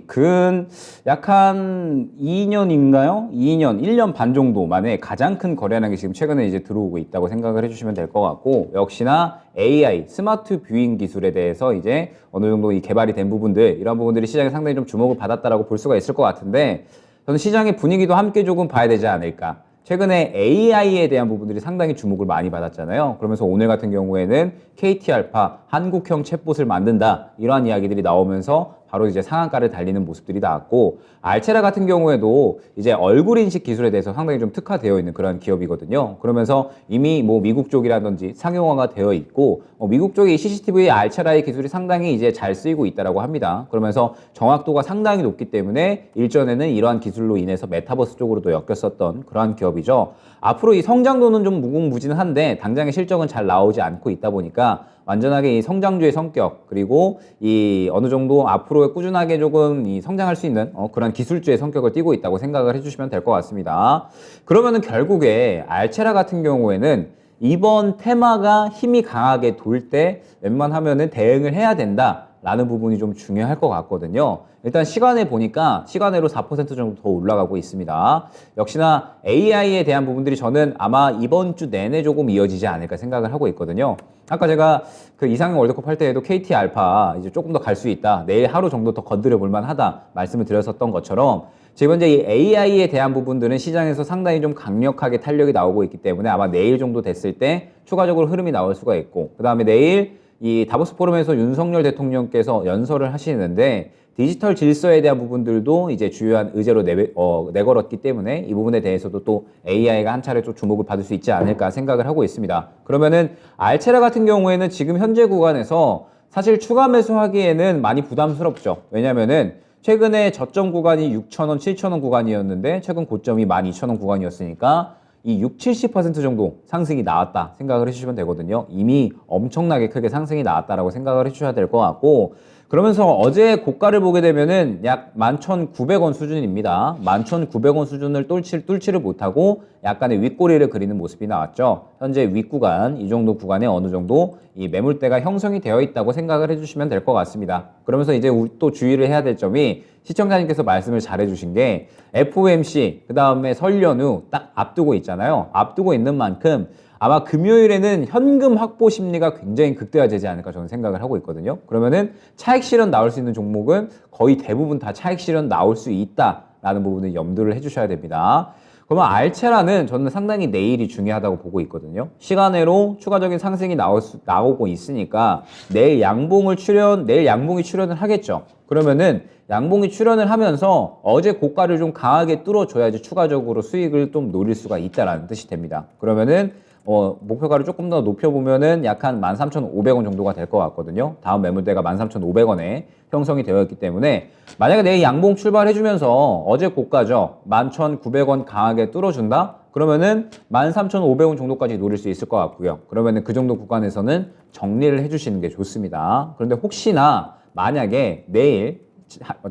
약 한 2년인가요? 2년, 1년 반 정도 만에 가장 큰 거래량이 지금 최근에 이제 들어오고 있다고 생각을 해주시면 될 것 같고, 역시나 AI, 스마트 뷰잉 기술에 대해서 이제 어느 정도 이 개발이 된 부분들, 이런 부분들이 시장에 상당히 좀 주목을 받았다라고 볼 수가 있을 것 같은데, 저는 시장의 분위기도 함께 조금 봐야 되지 않을까. 최근에 AI에 대한 부분들이 상당히 주목을 많이 받았잖아요. 그러면서 오늘 같은 경우에는 KT알파 한국형 챗봇을 만든다, 이러한 이야기들이 나오면서 바로 이제 상한가를 달리는 모습들이 나왔고, 알체라 같은 경우에도 이제 얼굴 인식 기술에 대해서 상당히 좀 특화되어 있는 그런 기업이거든요. 그러면서 이미 뭐 미국 쪽이라든지 상용화가 되어 있고, 미국 쪽의 CCTV 알체라의 기술이 상당히 이제 잘 쓰이고 있다라고 합니다. 그러면서 정확도가 상당히 높기 때문에 일전에는 이러한 기술로 인해서 메타버스 쪽으로도 엮였었던 그러한 기업이죠. 앞으로 이 성장도는 좀 무궁무진한데 당장의 실적은 잘 나오지 않고 있다 보니까 완전하게 이 성장주의 성격, 그리고 이 어느 정도 앞으로 꾸준하게 조금 이 성장할 수 있는 그런 기술주의 성격을 띠고 있다고 생각을 해주시면 될 것 같습니다. 그러면은 결국에 알체라 같은 경우에는 이번 테마가 힘이 강하게 돌 때 웬만하면은 대응을 해야 된다라는 부분이 좀 중요할 것 같거든요. 일단 시간에 보니까 시간으로 4% 정도 더 올라가고 있습니다. 역시나 AI에 대한 부분들이 저는 아마 이번 주 내내 조금 이어지지 않을까 생각을 하고 있거든요. 아까 제가 그 이상형 월드컵 할 때에도 KT 알파 이제 조금 더 갈 수 있다, 내일 하루 정도 더 건드려 볼 만하다 말씀을 드렸었던 것처럼, 지금 현재 이 AI에 대한 부분들은 시장에서 상당히 좀 강력하게 탄력이 나오고 있기 때문에 아마 내일 정도 됐을 때 추가적으로 흐름이 나올 수가 있고, 그 다음에 내일 이 다보스 포럼에서 윤석열 대통령께서 연설을 하시는데 디지털 질서에 대한 부분들도 이제 주요한 의제로 내걸었기 때문에 이 부분에 대해서도 또 AI가 한 차례 좀 주목을 받을 수 있지 않을까 생각을 하고 있습니다. 그러면은 알체라 같은 경우에는 지금 현재 구간에서 사실 추가 매수하기에는 많이 부담스럽죠. 왜냐면은 최근에 저점 구간이 6,000원, 7,000원 구간이었는데 최근 고점이 12,000원 구간이었으니까 이 70% 정도 상승이 나왔다 생각을 해주시면 되거든요. 이미 엄청나게 크게 상승이 나왔다라고 생각을 해주셔야 될 것 같고, 그러면서 어제 고가를 보게 되면은 약 11,900원 수준입니다. 11,900원 수준을 뚫지를 못하고 약간의 윗꼬리를 그리는 모습이 나왔죠. 현재 윗구간, 이 정도 구간에 어느 정도 이 매물대가 형성이 되어 있다고 생각을 해주시면 될 것 같습니다. 그러면서 이제 또 주의를 해야 될 점이, 시청자님께서 말씀을 잘 해주신 게 FOMC, 그 다음에 설 연휴 딱 앞두고 있잖아요. 앞두고 있는 만큼 아마 금요일에는 현금 확보 심리가 굉장히 극대화되지 않을까 저는 생각을 하고 있거든요. 그러면은 차익 실현 나올 수 있는 종목은 거의 대부분 다 차익 실현 나올 수 있다라는 부분을 염두를 해주셔야 됩니다. 그러면 알체라는 저는 상당히 내일이 중요하다고 보고 있거든요. 시간외로 추가적인 상승이 나오고 있으니까 내일 양봉이 출현을 하겠죠. 그러면은 양봉이 출현을 하면서 어제 고가를 좀 강하게 뚫어줘야지 추가적으로 수익을 좀 노릴 수가 있다라는 뜻이 됩니다. 그러면은 목표가를 조금 더 높여보면은 약 한 13,500원 정도가 될 것 같거든요. 다음 매물대가 13,500원에 형성이 되어 있기 때문에 만약에 내일 양봉 출발해주면서 어제 고가죠, 11,900원 강하게 뚫어준다? 그러면은 13,500원 정도까지 노릴 수 있을 것 같고요. 그러면은 그 정도 구간에서는 정리를 해주시는 게 좋습니다. 그런데 혹시나 만약에 내일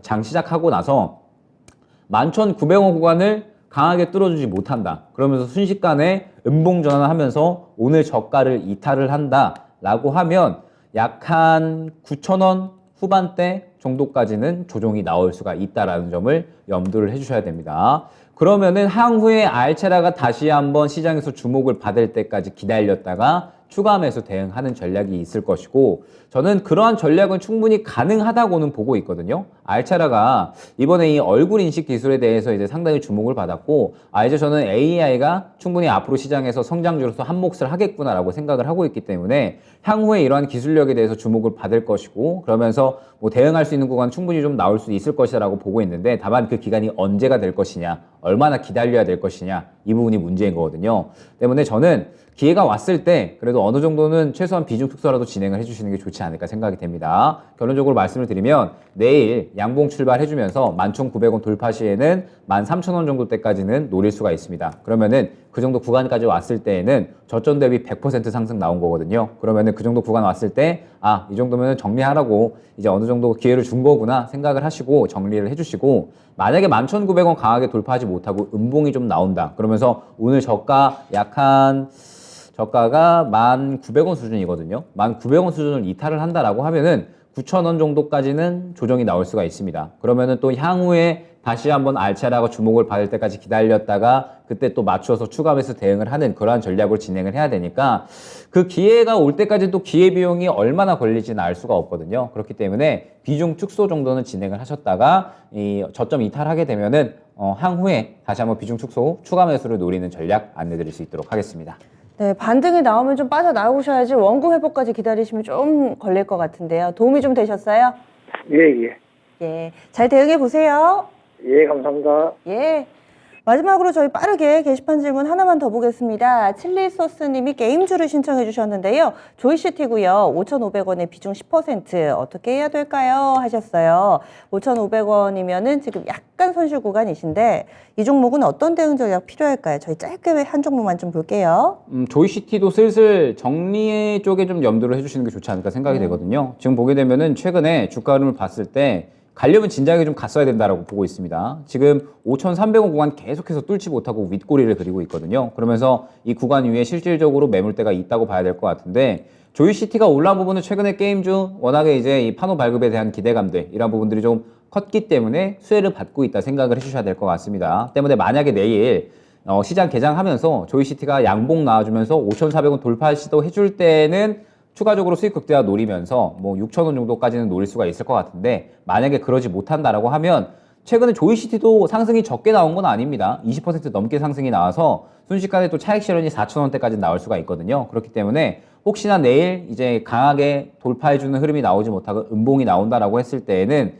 장 시작하고 나서 11,900원 구간을 강하게 뚫어주지 못한다, 그러면서 순식간에 음봉 전환하면서 오늘 저가를 이탈을 한다라고 하면 약 한 9,000원 후반대 정도까지는 조정이 나올 수가 있다라는 점을 염두를 해주셔야 됩니다. 그러면은 향후에 알체라가 다시 한번 시장에서 주목을 받을 때까지 기다렸다가 추가 매수 대응하는 전략이 있을 것이고, 저는 그러한 전략은 충분히 가능하다고는 보고 있거든요. 알체라가 이번에 이 얼굴 인식 기술에 대해서 이제 상당히 주목을 받았고, 이제 저는 AI가 충분히 앞으로 시장에서 성장주로서 한 몫을 하겠구나라고 생각을 하고 있기 때문에 향후에 이러한 기술력에 대해서 주목을 받을 것이고, 그러면서 뭐 대응할 수 있는 구간 충분히 좀 나올 수 있을 것이라고 보고 있는데, 다만 그 기간이 언제가 될 것이냐, 얼마나 기다려야 될 것이냐, 이 부분이 문제인 거거든요. 때문에 저는 기회가 왔을 때 그래도 어느 정도는 최소한 비중 특수라도 진행을 해주시는 게 좋지 않을까 생각이 됩니다. 결론적으로 말씀을 드리면 내일 양봉 출발해주면서 11,900원 돌파 시에는 13,000원 정도 때까지는 노릴 수가 있습니다. 그러면은 그 정도 구간까지 왔을 때에는 저점 대비 100% 상승 나온 거거든요. 그러면은 그 정도 구간 왔을 때, 아, 이 정도면 정리하라고 이제 어느 정도 기회를 준 거구나 생각을 하시고 정리를 해주시고, 만약에 11,900원 강하게 돌파하지 못하고 음봉이 좀 나온다. 그러면서 오늘 저가가 1,900원 수준이거든요. 1,900원 수준을 이탈을 한다라고 하면은 9,000원 정도까지는 조정이 나올 수가 있습니다. 그러면은 또 향후에 다시 한번 알차라고 주목을 받을 때까지 기다렸다가 그때 또 맞추어서 추가 매수 대응을 하는 그러한 전략으로 진행을 해야 되니까, 그 기회가 올 때까지 또 기회비용이 얼마나 걸리지는 알 수가 없거든요. 그렇기 때문에 비중 축소 정도는 진행을 하셨다가 이 저점 이탈하게 되면은 향후에 다시 한번 비중 축소 추가 매수를 노리는 전략 안내 드릴 수 있도록 하겠습니다.
네, 반등이 나오면 좀 빠져나오셔야지 원금 회복까지 기다리시면 좀 걸릴 것 같은데요. 도움이 좀 되셨어요?
예.
예, 잘 대응해 보세요.
예, 감사합니다.
예. 마지막으로 저희 빠르게 게시판 질문 하나만 더 보겠습니다. 칠리소스님이 게임주를 신청해 주셨는데요. 조이시티고요. 5,500원에 비중 10% 어떻게 해야 될까요? 하셨어요. 5,500원이면은 지금 약간 손실 구간이신데 이 종목은 어떤 대응 전략 필요할까요? 저희 짧게 한 종목만 좀 볼게요.
조이시티도 슬슬 정리 쪽에 좀 염두를 해주시는 게 좋지 않을까 생각이 되거든요. 지금 보게 되면은 최근에 주가 흐름을 봤을 때 가려면 진작에 좀 갔어야 된다라고 보고 있습니다. 지금 5,300원 구간 계속해서 뚫지 못하고 윗꼬리를 그리고 있거든요. 그러면서 이 구간 위에 실질적으로 매물대가 있다고 봐야 될 것 같은데, 조이시티가 올라온 부분은 최근에 게임주 워낙에 이제 이 판호 발급에 대한 기대감들 이런 부분들이 좀 컸기 때문에 수혜를 받고 있다 생각을 해주셔야 될 것 같습니다. 때문에 만약에 내일 시장 개장하면서 조이시티가 양봉 나와주면서 5,400원 돌파 시도 해줄 때는 추가적으로 수익 극대화 노리면서 뭐 6,000원 정도까지는 노릴 수가 있을 것 같은데, 만약에 그러지 못한다라고 하면 최근에 조이시티도 상승이 적게 나온 건 아닙니다. 20% 넘게 상승이 나와서 순식간에 또 차익 실현이 4,000원대까지 나올 수가 있거든요. 그렇기 때문에 혹시나 내일 이제 강하게 돌파해주는 흐름이 나오지 못하고 음봉이 나온다라고 했을 때에는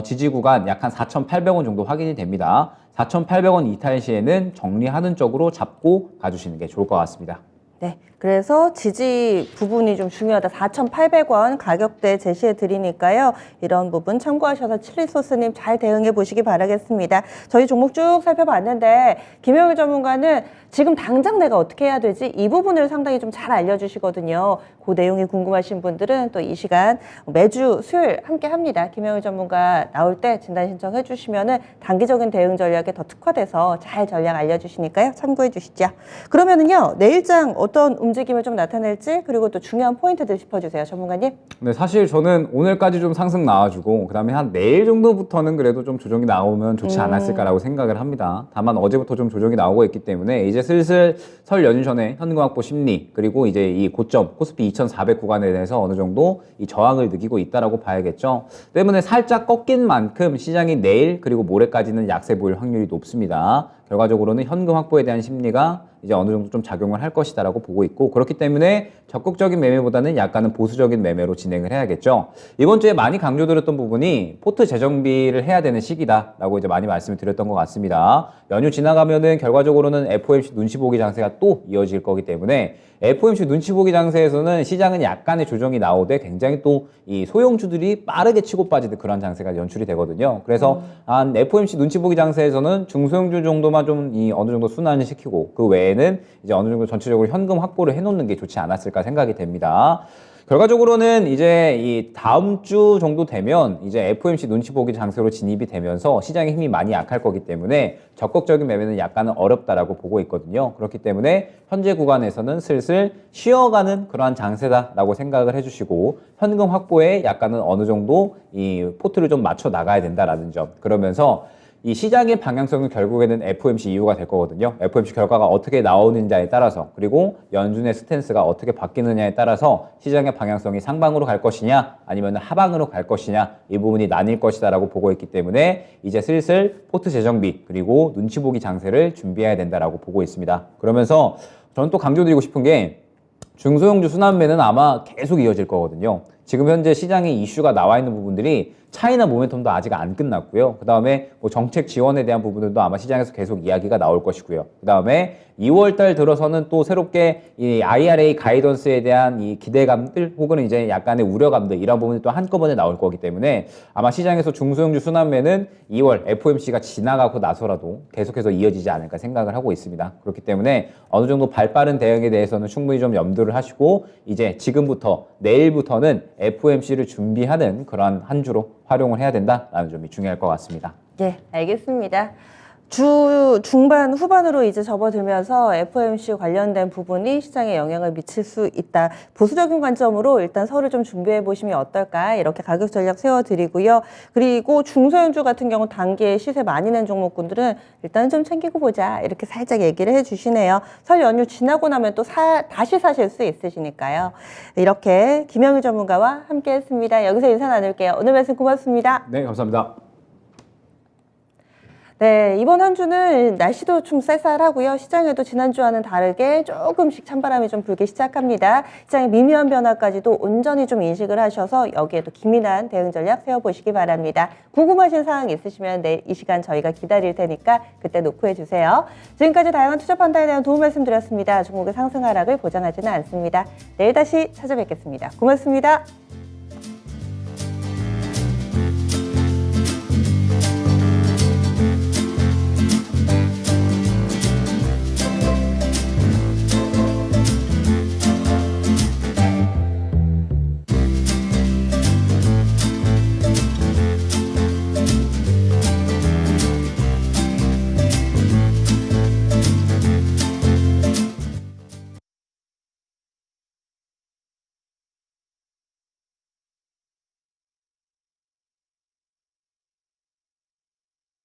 지지 구간 약 한 4,800원 정도 확인이 됩니다. 4,800원 이탈 시에는 정리하는 쪽으로 잡고 가주시는 게 좋을 것 같습니다.
네, 그래서 지지 부분이 좀 중요하다. 4,800원 가격대 제시해 드리니까요. 이런 부분 참고하셔서 칠리소스님 잘 대응해 보시기 바라겠습니다. 저희 종목 쭉 살펴봤는데 김영일 전문가는 지금 당장 내가 어떻게 해야 되지? 이 부분을 상당히 좀 잘 알려주시거든요. 그 내용이 궁금하신 분들은 또 이 시간 매주 수요일 함께 합니다. 김영일 전문가 나올 때 진단 신청해 주시면은 단기적인 대응 전략에 더 특화돼서 잘 전략 알려주시니까요. 참고해 주시죠. 그러면은요, 내일장 어떤 움직임을 좀 나타낼지, 그리고 또 중요한 포인트들 짚어주세요, 전문가님.
네, 사실 저는 오늘까지 좀 상승 나와주고 그다음에 한 내일 정도부터는 그래도 좀 조정이 나오면 좋지 않았을까라고 생각을 합니다. 다만 어제부터 좀 조정이 나오고 있기 때문에 이제 슬슬 설 연휴 전에 현금 확보 심리, 그리고 이제 이 고점 코스피 2,400 구간에 대해서 어느 정도 이 저항을 느끼고 있다라고 봐야겠죠. 때문에 살짝 꺾인 만큼 시장이 내일 그리고 모레까지는 약세 보일 확률이 높습니다. 결과적으로는 현금 확보에 대한 심리가 이제 어느 정도 좀 작용을 할 것이다라고 보고 있고, 그렇기 때문에 적극적인 매매보다는 약간은 보수적인 매매로 진행을 해야겠죠. 이번 주에 많이 강조드렸던 부분이 포트 재정비를 해야 되는 시기다라고 이제 많이 말씀을 드렸던 것 같습니다. 연휴 지나가면은 결과적으로는 FOMC 눈치 보기 장세가 또 이어질 거기 때문에 FOMC 눈치 보기 장세에서는 시장은 약간의 조정이 나오되 굉장히 또 이 소형주들이 빠르게 치고 빠지는 그런 장세가 연출이 되거든요. 그래서 한 FOMC 눈치 보기 장세에서는 중소형주 정도만 좀 이 어느 정도 순환을 시키고 그 외에는 이제 어느 정도 전체적으로 현금 확보를 해놓는 게 좋지 않았을까 생각이 됩니다. 결과적으로는 이제 이 다음 주 정도 되면 이제 FOMC 눈치 보기 장세로 진입이 되면서 시장의 힘이 많이 약할 거기 때문에 적극적인 매매는 약간은 어렵다라고 보고 있거든요. 그렇기 때문에 현재 구간에서는 슬슬 쉬어가는 그러한 장세다라고 생각을 해주시고, 현금 확보에 약간은 어느 정도 이 포트를 좀 맞춰 나가야 된다라는 점, 그러면서 이 시장의 방향성은 결국에는 FOMC 이유가 될 거거든요. FOMC 결과가 어떻게 나오는지에 따라서, 그리고 연준의 스탠스가 어떻게 바뀌느냐에 따라서 시장의 방향성이 상방으로 갈 것이냐 아니면 하방으로 갈 것이냐, 이 부분이 나뉠 것이다라고 보고 있기 때문에 이제 슬슬 포트 재정비 그리고 눈치 보기 장세를 준비해야 된다라고 보고 있습니다. 그러면서 저는 또 강조드리고 싶은 게, 중소형주 순환매는 아마 계속 이어질 거거든요. 지금 현재 시장에 이슈가 나와 있는 부분들이 차이나 모멘텀도 아직 안 끝났고요. 그 다음에 뭐 정책 지원에 대한 부분들도 아마 시장에서 계속 이야기가 나올 것이고요. 그 다음에 2월달 들어서는 또 새롭게 이 IRA 가이던스에 대한 이 기대감들 혹은 이제 약간의 우려감들 이런 부분이 또 한꺼번에 나올 거기 때문에 아마 시장에서 중소형주 순환매는 2월 FOMC가 지나가고 나서라도 계속해서 이어지지 않을까 생각을 하고 있습니다. 그렇기 때문에 어느 정도 발빠른 대응에 대해서는 충분히 좀 염두를 하시고 이제 지금부터 내일부터는 FOMC를 준비하는 그러한 한 주로 활용을 해야 된다라는 점이 중요할 것 같습니다.
예, 알겠습니다. 주 중반 후반으로 이제 접어들면서 FOMC 관련된 부분이 시장에 영향을 미칠 수 있다. 보수적인 관점으로 일단 서를 좀 준비해 보시면 어떨까 이렇게 가격 전략 세워드리고요. 그리고 중소형주 같은 경우 단기에 시세 많이 낸 종목군들은 일단 좀 챙기고 보자 이렇게 살짝 얘기를 해주시네요. 설 연휴 지나고 나면 또 다시 사실 수 있으시니까요. 이렇게 김영일 전문가와 함께했습니다. 여기서 인사 나눌게요. 오늘 말씀 고맙습니다.
네, 감사합니다.
네, 이번 한 주는 날씨도 좀 쌀쌀하고요. 시장에도 지난주와는 다르게 조금씩 찬바람이 좀 불기 시작합니다. 시장의 미묘한 변화까지도 온전히 좀 인식을 하셔서 여기에도 기민한 대응 전략 세워보시기 바랍니다. 궁금하신 사항 있으시면 내일 이 시간 저희가 기다릴 테니까 그때 노크해 주세요. 지금까지 다양한 투자 판단에 대한 도움 말씀드렸습니다. 종목의 상승 하락을 보장하지는 않습니다. 내일 다시 찾아뵙겠습니다. 고맙습니다.